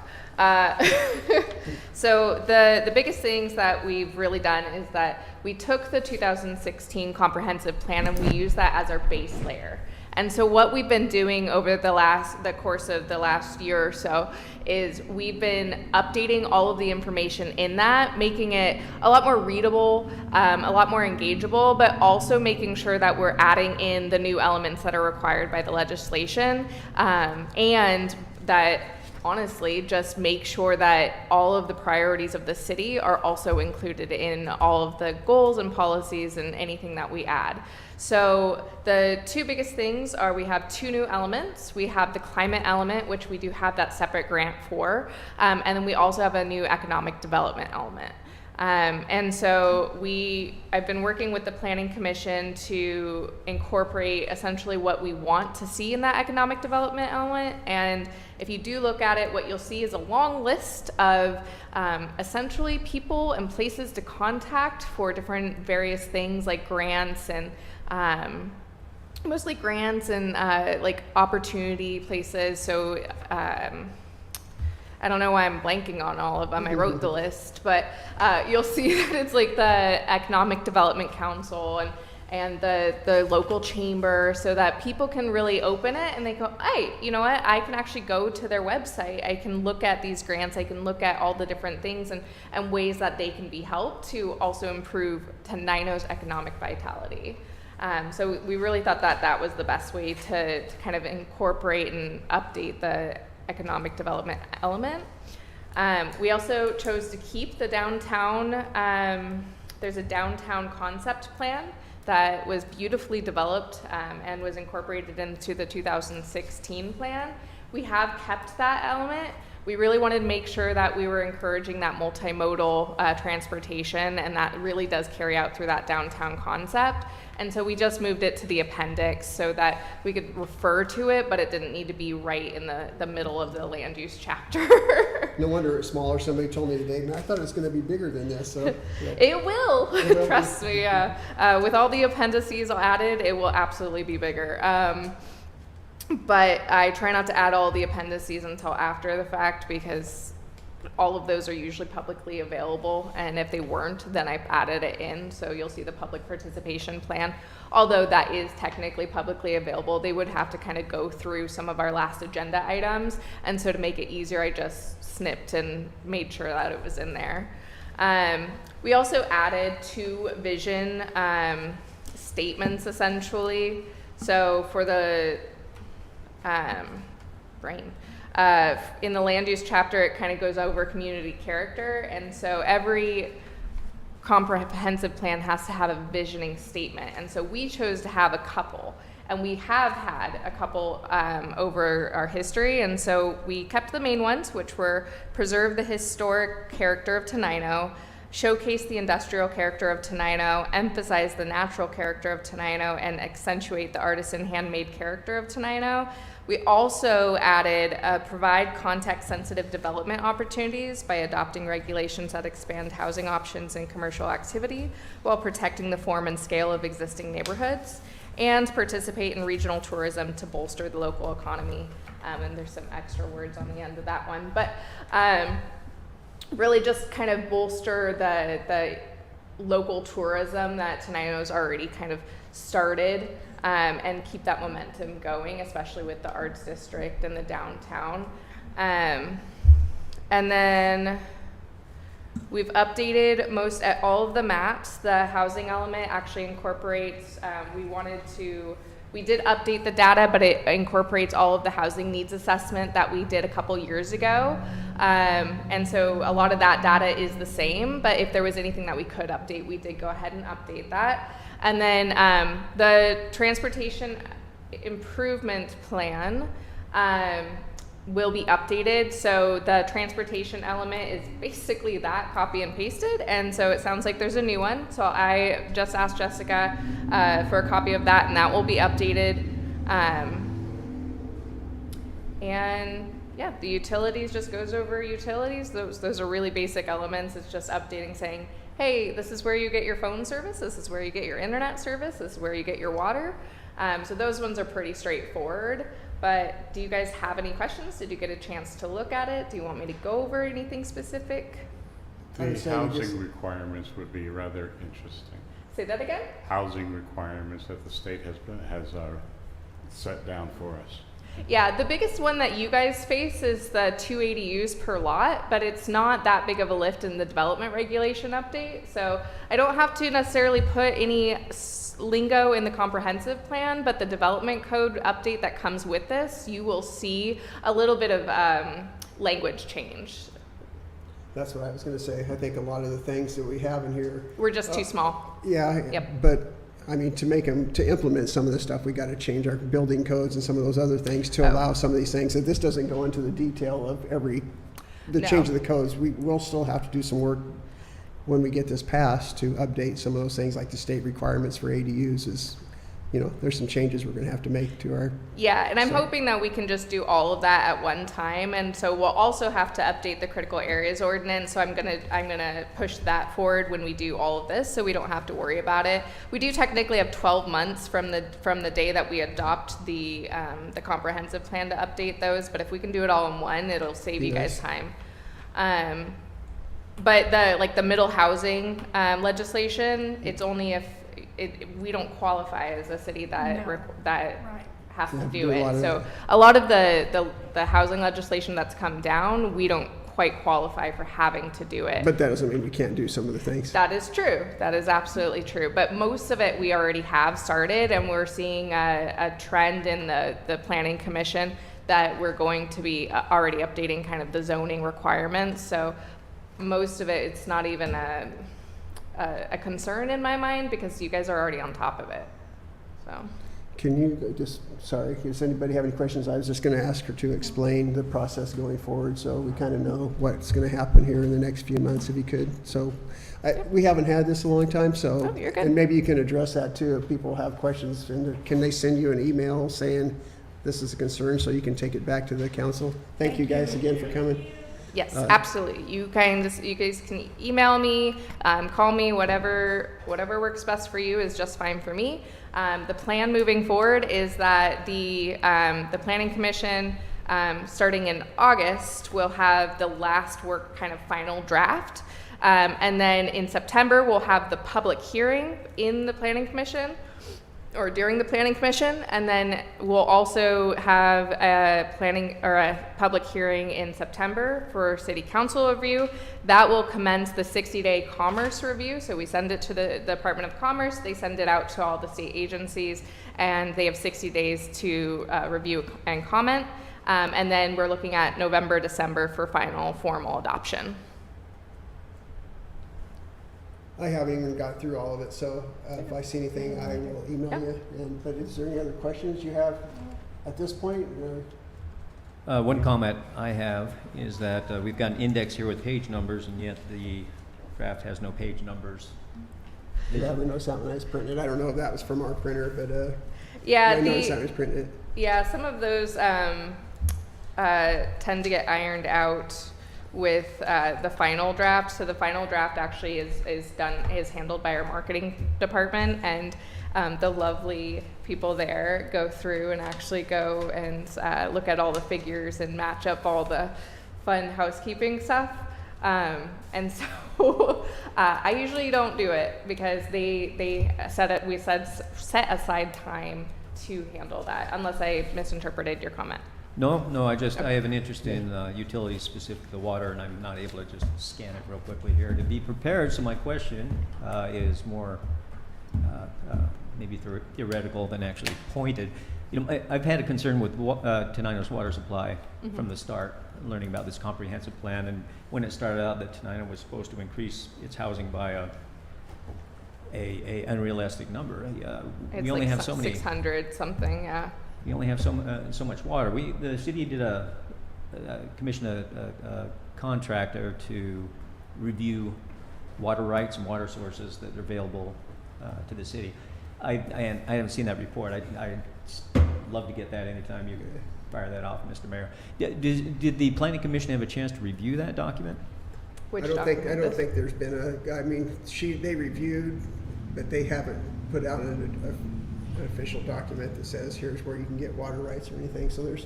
So the biggest things that we've really done is that we took the 2016 comprehensive plan and we used that as our base layer. And so what we've been doing over the course of the last year or so is we've been updating all of the information in that, making it a lot more readable, a lot more engageable, but also making sure that we're adding in the new elements that are required by the legislation, and that honestly just make sure that all of the priorities of the city are also included in all of the goals and policies and anything that we add. So the two biggest things are we have two new elements. We have the climate element, which we do have that separate grant for, and then we also have a new economic development element. And so I've been working with the Planning Commission to incorporate essentially what we want to see in that economic development element. And if you do look at it, what you'll see is a long list of essentially people and places to contact for different various things like grants and mostly grants and like opportunity places. So I don't know why I'm blanking on all of them. I wrote the list, but you'll see that it's like the Economic Development Council and the local chamber, so that people can really open it and they go, hey, you know what? I can actually go to their website. I can look at these grants. I can look at all the different things and ways that they can be helped to also improve Tenino's economic vitality. So we really thought that that was the best way to kind of incorporate and update the economic development element. We also chose to keep the downtown, there's a downtown concept plan that was beautifully developed and was incorporated into the 2016 plan. We have kept that element. We really wanted to make sure that we were encouraging that multimodal transportation, and that really does carry out through that downtown concept. And so we just moved it to the appendix so that we could refer to it, but it didn't need to be right in the middle of the land use chapter. No wonder it's smaller. Somebody told me today, and I thought it was going to be bigger than this. So yeah. It will, trust me. With all the appendices added, it will absolutely be bigger. But I try not to add all the appendices until after the fact, because all of those are usually publicly available, and if they weren't, then I've added it in. So you'll see the public participation plan. Although that is technically publicly available, they would have to kind of go through some of our last agenda items, and so to make it easier, I just snipped and made sure that it was in there. We also added 2 vision statements, essentially. So for the in the land use chapter, it kind of goes over community character, and so every comprehensive plan has to have a visioning statement, and so we chose to have a couple, and we have had a couple over our history, and so we kept the main ones, which were preserve the historic character of Tenino, showcase the industrial character of Tenino, emphasize the natural character of Tenino, and accentuate the artisan handmade character of Tenino. We also added provide context-sensitive development opportunities by adopting regulations that expand housing options and commercial activity while protecting the form and scale of existing neighborhoods, and participate in regional tourism to bolster the local economy. And there's some extra words on the end of that one, but really just kind of bolster the local tourism that Tenino's already kind of started, and keep that momentum going, especially with the arts district and the downtown. And then we've updated all of the maps. The housing element actually incorporates, we did update the data, but it incorporates all of the housing needs assessment that we did a couple years ago. And so a lot of that data is the same, but if there was anything that we could update, we did go ahead and update that. And then the transportation improvement plan will be updated. So the transportation element is basically that, copy and pasted. And so it sounds like there's a new one. So I just asked Jessica for a copy of that, and that will be updated. And yeah, the utilities just goes over utilities. Those are really basic elements. It's just updating, saying, hey, this is where you get your phone service, this is where you get your internet service, this is where you get your water. So those ones are pretty straightforward. But do you guys have any questions? Did you get a chance to look at it? Do you want me to go over anything specific? The housing requirements would be rather interesting. Say that again? Housing requirements that the state has set down for us. Yeah, the biggest one that you guys face is the 2 ADUs per lot, but it's not that big of a lift in the development regulation update. So I don't have to necessarily put any lingo in the comprehensive plan, but the development code update that comes with this, you will see a little bit of language change. That's what I was going to say. I think a lot of the things that we have in here, we're just too small. Yeah, yep. But I mean, to implement some of this stuff, we got to change our building codes and some of those other things to allow some of these things. So this doesn't go into the detail of the change of the codes. We will still have to do some work when we get this passed, to update some of those things like the state requirements for ADUs is, you know, there's some changes we're gonna have to make to our, Yeah, and I'm So- hoping that we can just do all of that at one time, and so we'll also have to update the critical areas ordinance, so I'm gonna push that forward when we do all of this, so we don't have to worry about it. We do technically have 12 months from the day that we adopt the comprehensive plan to update those, but if we can do it all in one, it'll save you guys time. But the middle housing legislation, it's only if we don't qualify as a city that No. that Right. has Yeah, to do do a lot it. of So that. a lot of the housing legislation that's come down, we don't quite qualify for having to do it. but that doesn't mean we can't do some of the things. That is true. That is absolutely true. But most of it we already have started, and we're seeing a trend in the planning commission that we're going to be already updating kind of the zoning requirements. So most of it, it's not even a concern in my mind because you guys are already on top of it. So. Can you just, sorry, does anybody have any questions? I was just gonna ask her to explain the process going forward, so we kind of know what's gonna happen here in the next few months, if you could. So, we haven't had this a long time, so. Oh, you're good. And maybe you can address that too, if people have questions, and can they send you an email saying this is a concern, so you can take it back to the council? Thank you guys again for coming. Yes, absolutely. You guys can email me, call me, whatever works best for you is just fine for me. The plan moving forward is that the Planning Commission, starting in August, will have the last work kind of final draft. And then in September, we'll have the public hearing in the Planning Commission, or during the Planning Commission, and then we'll also have a public hearing in September for City Council review. That will commence the 60-day commerce review. So we send it to the Department of Commerce, they send it out to all the state agencies, and they have 60 days to review and comment. And then we're looking at November, December for final formal adoption. I haven't even got through all of it, so if I see anything, I will email you. But is there any other questions you have at this point? One comment I have is that we've got an index here with page numbers, and yet the draft has no page numbers. Yeah, I noticed that when I was printing it. I don't know if that was from our printer, but Yeah, I noticed that when I was printing it. Yeah, some of those tend to get ironed out with the final draft. So the final draft actually is handled by our marketing department, and the lovely people there go through and actually go and look at all the figures and match up all the fun housekeeping stuff. And so I usually don't do it because we set aside time to handle that, unless I misinterpreted your comment. No, I have an interest in utilities, specific to water, and I'm not able to just scan it real quickly here to be prepared. So my question is more maybe theoretical than actually pointed. You know, I've had a concern with Tenino's water supply from the start, learning about this comprehensive plan, and when it started out that Tenino was supposed to increase its housing by a unrealistic number. It's we only like have so many. 600 something, yeah. We only have so much water. The city did commissioned a contractor to review water rights and water sources that are available to the city. I haven't seen that report. I'd love to get that anytime you fire that off, Mr. Mayor. Did the Planning Commission have a chance to review that document? Which I don't document? think there's been they reviewed, but they haven't put out an official document that says here's where you can get water rights or anything. So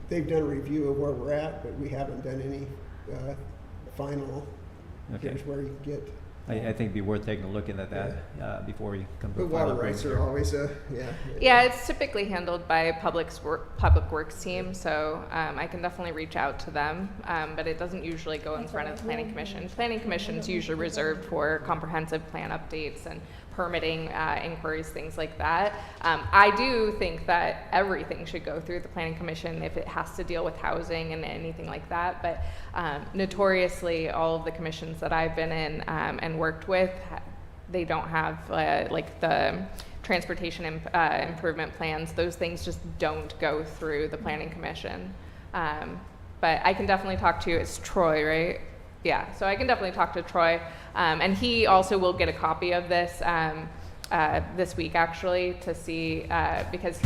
they've done a review of where we're at, but we haven't done any final. Okay. Here's where you can get. I think it'd be worth taking a look at that before we come to But a final water rights agreement. are always Yeah, it's typically handled by a public works team, so I can definitely reach out to them, but it doesn't usually go in front of the Planning Commission. Planning Commission's usually reserved for comprehensive plan updates and permitting inquiries, things like that. I do think that everything should go through the Planning Commission if it has to deal with housing and anything like that, but notoriously all of the commissions that I've been in and worked with, they don't have like the transportation improvement plans. Those things just don't go through the Planning Commission. But I can definitely talk to you. It's Troy, right? Yeah, so I can definitely talk to Troy, and he also will get a copy of this this week actually to see because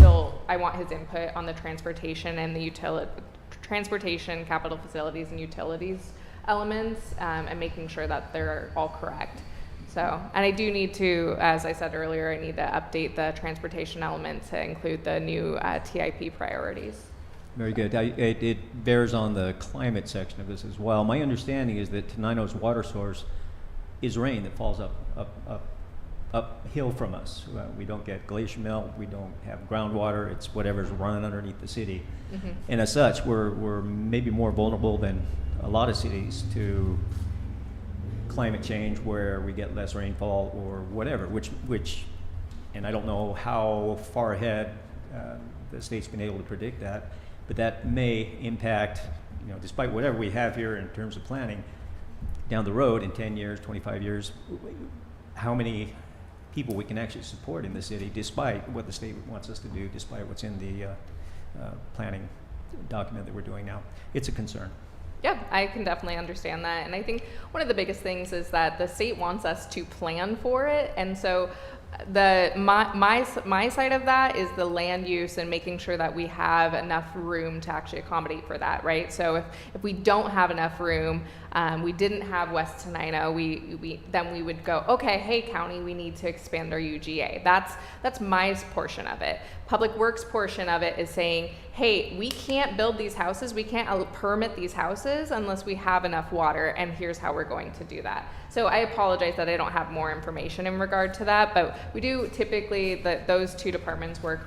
I want his input on the transportation and the transportation, capital facilities, and utilities elements, and making sure that they're all correct. So, and I do need to, as I said earlier, I need to update the transportation element to include the new TIP priorities. Very good. It bears on the climate section of this as well. My understanding is that Tenino's water source is rain that falls uphill from us. We don't get glacier melt. We don't have groundwater. It's whatever's running underneath the city. Mm-hmm. And as such, we're maybe more vulnerable than a lot of cities to climate change, where we get less rainfall or whatever. Which, and I don't know how far ahead the state's been able to predict that. But that may impact, despite whatever we have here in terms of planning, down the road in 10 years, 25 years, how many people we can actually support in the city, despite what the state wants us to do, despite what's in the planning document that we're doing now. It's a concern. Yeah, I can definitely understand that. And I think one of the biggest things is that the state wants us to plan for it. And so my side of that is the land use and making sure that we have enough room to actually accommodate for that, right? So if we don't have enough room, we didn't have West Tenino, then we would go, okay, hey county, we need to expand our UGA. That's my portion of it. Public Works portion of it is saying, hey, we can't build these houses, we can't permit these houses unless we have enough water, and here's how we're going to do that. So I apologize that I don't have more information in regard to that, but we do typically, those two departments work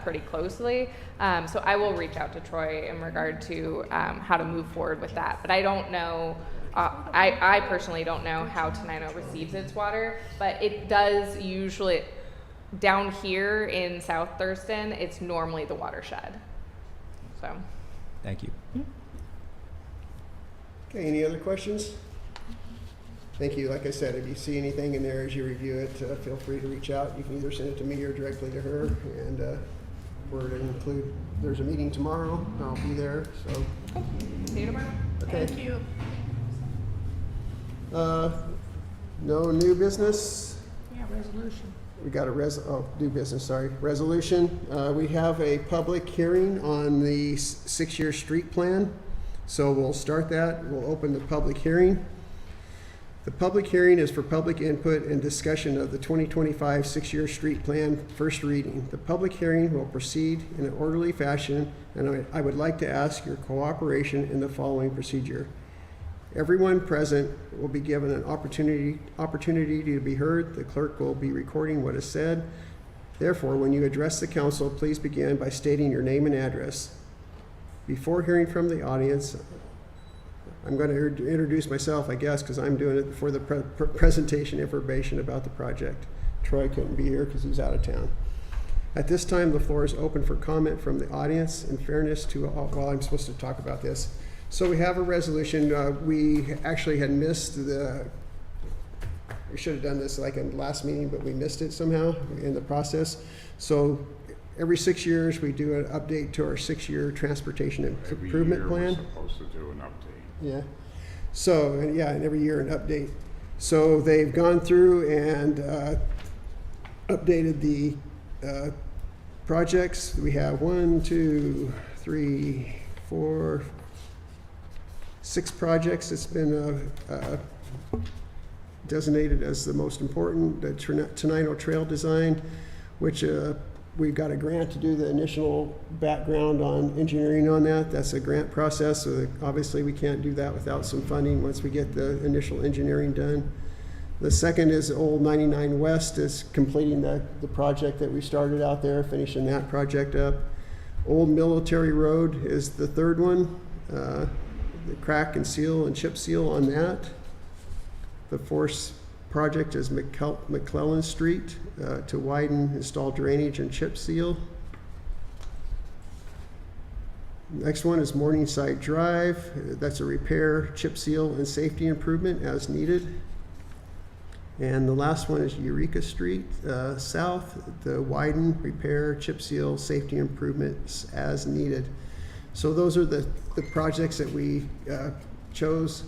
pretty closely. So I will reach out to Troy in regard to how to move forward with that. But I don't know, I personally don't know how Tenino receives its water, but it does usually, down here in South Thurston, it's normally the watershed. So. Thank you. Okay, any other questions? Thank you. Like I said, if you see anything in there as you review it, feel free to reach out. You can either send it to me or directly to her. And we're to include, there's a meeting tomorrow. I'll be there. So. See you tomorrow. Okay. Thank you. No new business. Yeah, resolution. We got a new business, sorry. Resolution. We have a public hearing on the 6-year street plan. So we'll start that. We'll open the public hearing. The public hearing is for public input and discussion of the 2025 6-year street plan, first reading. The public hearing will proceed in an orderly fashion, and I would like to ask your cooperation in the following procedure. Everyone present will be given an opportunity to be heard. The clerk will be recording what is said. Therefore, when you address the council, please begin by stating your name and address. Before hearing from the audience, I'm going to introduce myself, I guess, because I'm doing it for the presentation information about the project. Troy couldn't be here because he's out of town. At this time, the floor is open for comment from the audience. In fairness to all, well, I'm supposed to talk about this. So we have a resolution. We actually had missed we should have done this like in the last meeting, but we missed it somehow in the process. So every 6 years, we do an update to our 6-year transportation improvement plan. Every year we're supposed to do an update. Yeah. So, and every year an update. So they've gone through and updated the projects. We have 1, 2, 3, 4, 6 projects. It's been designated as the most important. The Tenino Trail design, which we've got a grant to do the initial background on engineering on that. That's a grant process, so obviously we can't do that without some funding once we get the initial engineering done. The second is Old 99 West, is completing the project that we started out there, finishing that project up. Old Military Road is the third one. The crack and seal and chip seal on that. The fourth project is McClellan Street to widen, install drainage and chip seal. Next one is Morningside Drive. That's a repair, chip seal, and safety improvement as needed. And the last one is Eureka Street South, the widen, repair, chip seal, safety improvements as needed. So those are the projects that we chose.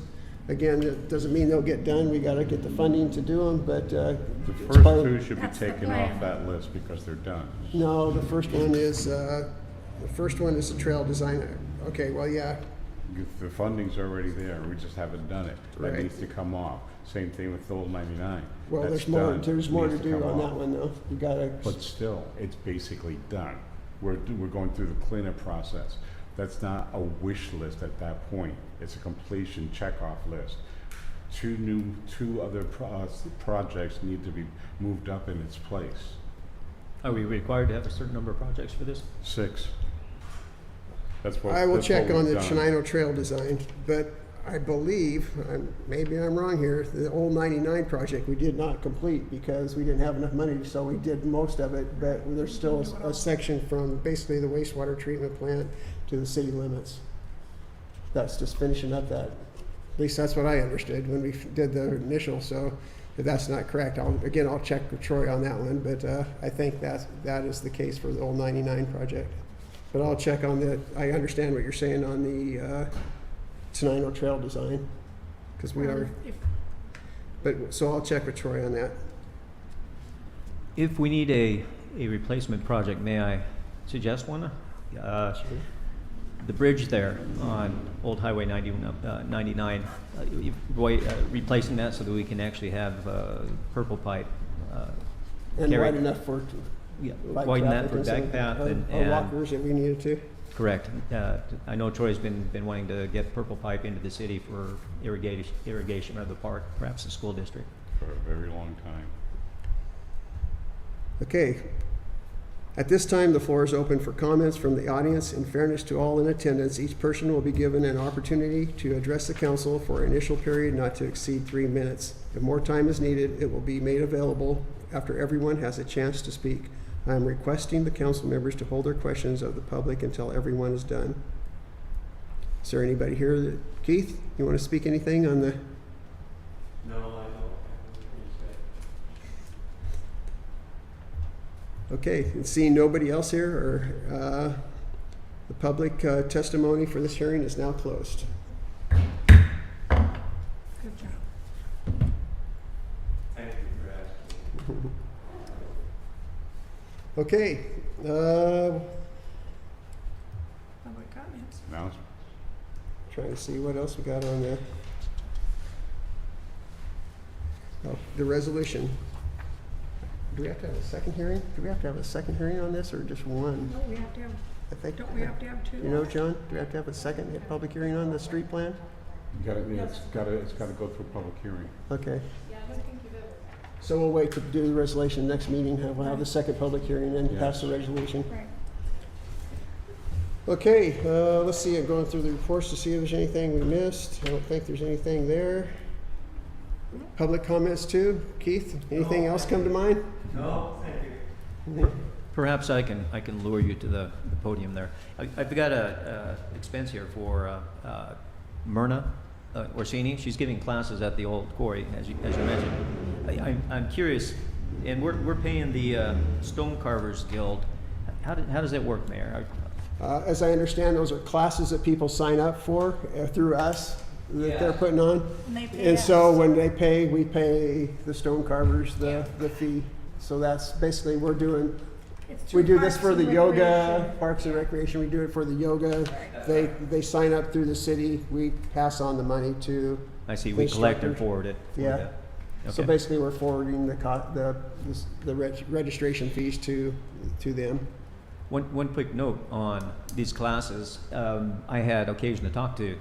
Again, it doesn't mean they'll get done. We gotta get the funding to do them, but, The it's first part of- two should be That's the taken plan. off that list because they're done. No, the first one is the trail design. Okay, well, yeah, The funding's already there, we just haven't done it. That Right. needs to come off. Same thing with Old 99. well, That's there's more, done. there's more to Needs do come on off. that one, though. We gotta, But still, it's basically done. We're going through the cleanup process. That's not a wish list at that point. It's a completion checkoff list. Two other projects need to be moved up in its place. Are we required to have a certain number of projects for this? 6. That's what. I will that's check what on we've the done. Tenino Trail design, but I believe, maybe I'm wrong here, the old 99 project we did not complete because we didn't have enough money, so we did most of it, but there's still a section from basically the wastewater treatment plant to the city limits. That's just finishing up that. At least that's what I understood when we did the initial, so if that's not correct, I'll check with Troy on that one, but I think that is the case for the old 99 project. But I'll check on I understand what you're saying on the Tenino Trail design, because we are, so I'll check with Troy on that. If we need a replacement project, may I suggest one? The bridge there on Old Highway 99, replacing that so that we can actually have purple pipe. And carry- wide enough for Yeah, bike widen that traffic for and back stuff, path or and walkers if we needed to. correct. I know Troy's been wanting to get purple pipe into the city for irrigation of the park, perhaps the school district. For a very long time. Okay. At this time, the floor is open for comments from the audience. In fairness to all in attendance, each person will be given an opportunity to address the council for an initial period not to exceed 3 minutes. If more time is needed, it will be made available after everyone has a chance to speak. I am requesting the council members to hold their questions of the public until everyone is done. Is there anybody here Keith, you want to speak anything on the? No, I don't. Okay, and seeing nobody else here, or the public testimony for this hearing is now closed. Good job. Thank you for asking. Okay, Public comments. Now, trying to see what else we got on there. Oh, the resolution. Do we have to have a second hearing? Do we have to have a second hearing on this, or just one? No, we have to have, I think. don't we have to have two? You know, John, do we have to have a second public hearing on the street plan? it's got to go through public hearing. Okay. So we'll wait to do the resolution next meeting, we'll have the second public hearing and pass the resolution. Right. Okay, let's see, I'm going through the reports to see if there's anything we missed. I don't think there's anything there. Public comments too? Keith, anything else come to mind? No, thank you. Perhaps I can lure you to the podium there. I've got a expense here for Myrna Orsini. She's giving classes at the old quarry, as you mentioned. I'm curious, and we're paying the Stone Carvers Guild. How does that work, Mayor? As I understand, those are classes that people sign up for through us that they're putting on. And they pay And us. so when they pay, we pay the stone carvers the fee. So that's basically, It's we through do this Parks for the and yoga, Recreation. Parks and Recreation, we do it for the yoga. They sign up through the city, we pass on the money to, I see. We collect and instructors. forward it. for Yeah. that. so Okay. basically we're forwarding the registration fees to them. One quick note on these classes. I had occasion to talk to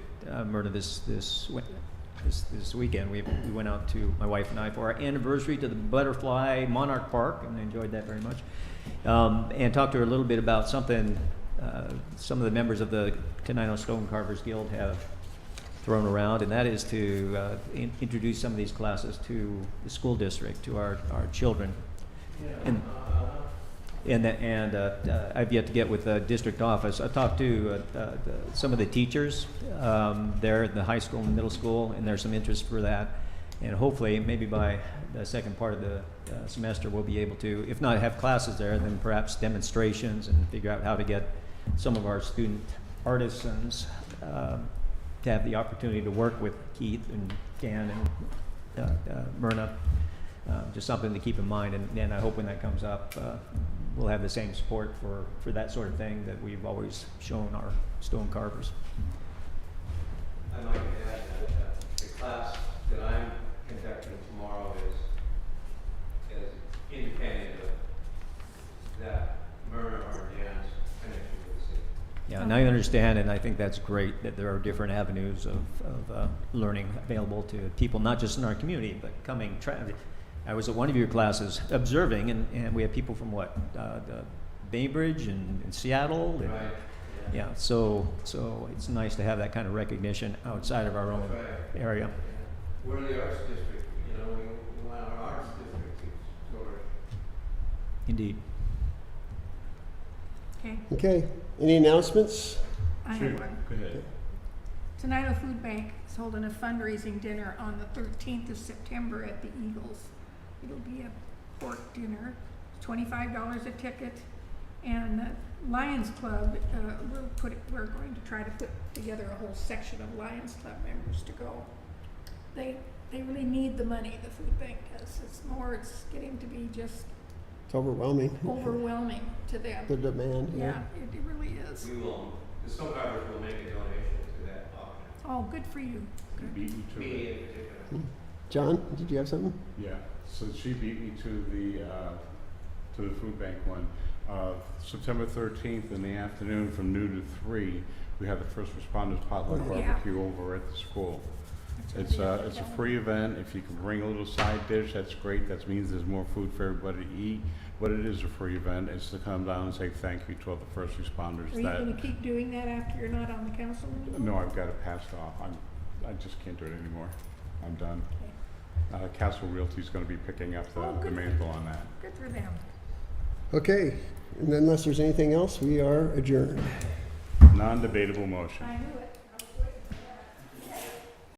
Myrna this weekend. We went out to, my wife and I, for our anniversary to the Butterfly Monarch Park, and I enjoyed that very much. And talked to her a little bit about something some of the members of the Tenino Stone Carvers Guild have thrown around, and that is to introduce some of these classes to the school district, to our children. And I've yet to get with the district office. I talked to some of the teachers there at the high school and middle school, and there's some interest for that. And hopefully, maybe by the second part of the semester, we'll be able to, if not have classes there, then perhaps demonstrations and figure out how to get some of our student artisans to have the opportunity to work with Keith and Dan and Myrna. Just something to keep in mind, and I hope when that comes up, we'll have the same support for that sort of thing that we've always shown our stone carvers. I'd like to add that the class that I'm conducting tomorrow is independent of that Myrna or Dan's connection with the city. Yeah, and I understand, and I think that's great that there are different avenues of learning available to people, not just in our community, but coming. I was at one of your classes observing, and we had people from the Bainbridge and Seattle. And, Right. yeah, so it's nice to have that kind of recognition outside of our own That's right. area. We're the arts district, you know, we want our arts district to flourish. Indeed. Okay, Okay, any announcements? I Sure, have one. go ahead. Tenino Food Bank is holding a fundraising dinner on the 13th of September at the Eagles. It'll be a pork dinner, $25 a ticket, and Lions Club, we're going to try to put together a whole section of Lions Club members to go. They really need the money, the food bank does. It's getting to be just It's overwhelming, overwhelming to them. the demand, Yeah, yeah. it really is. We will, the stone carvers will make a donation to that auction. Oh, good for you. Good. Beat me to Me it. in particular. John, did you have something? Yeah, so she beat me to the food bank one. September 13th in the afternoon from noon to 3, we have the first responders potluck Oh, yeah. barbecue over at the school. It's a free event. If you can bring a little side dish, that's great. That means there's more food for everybody to eat. But it is a free event. It's to come down and say thank you to all the first responders. Are you going to keep doing that after you're not on the council anymore? No, I've got it passed off. I just can't do it anymore. I'm done. Castle Realty's going to be picking up Oh, the good. mantle on that. Good for them. Okay, and unless there's anything else, we are adjourned. Non-debatable motion. I knew it.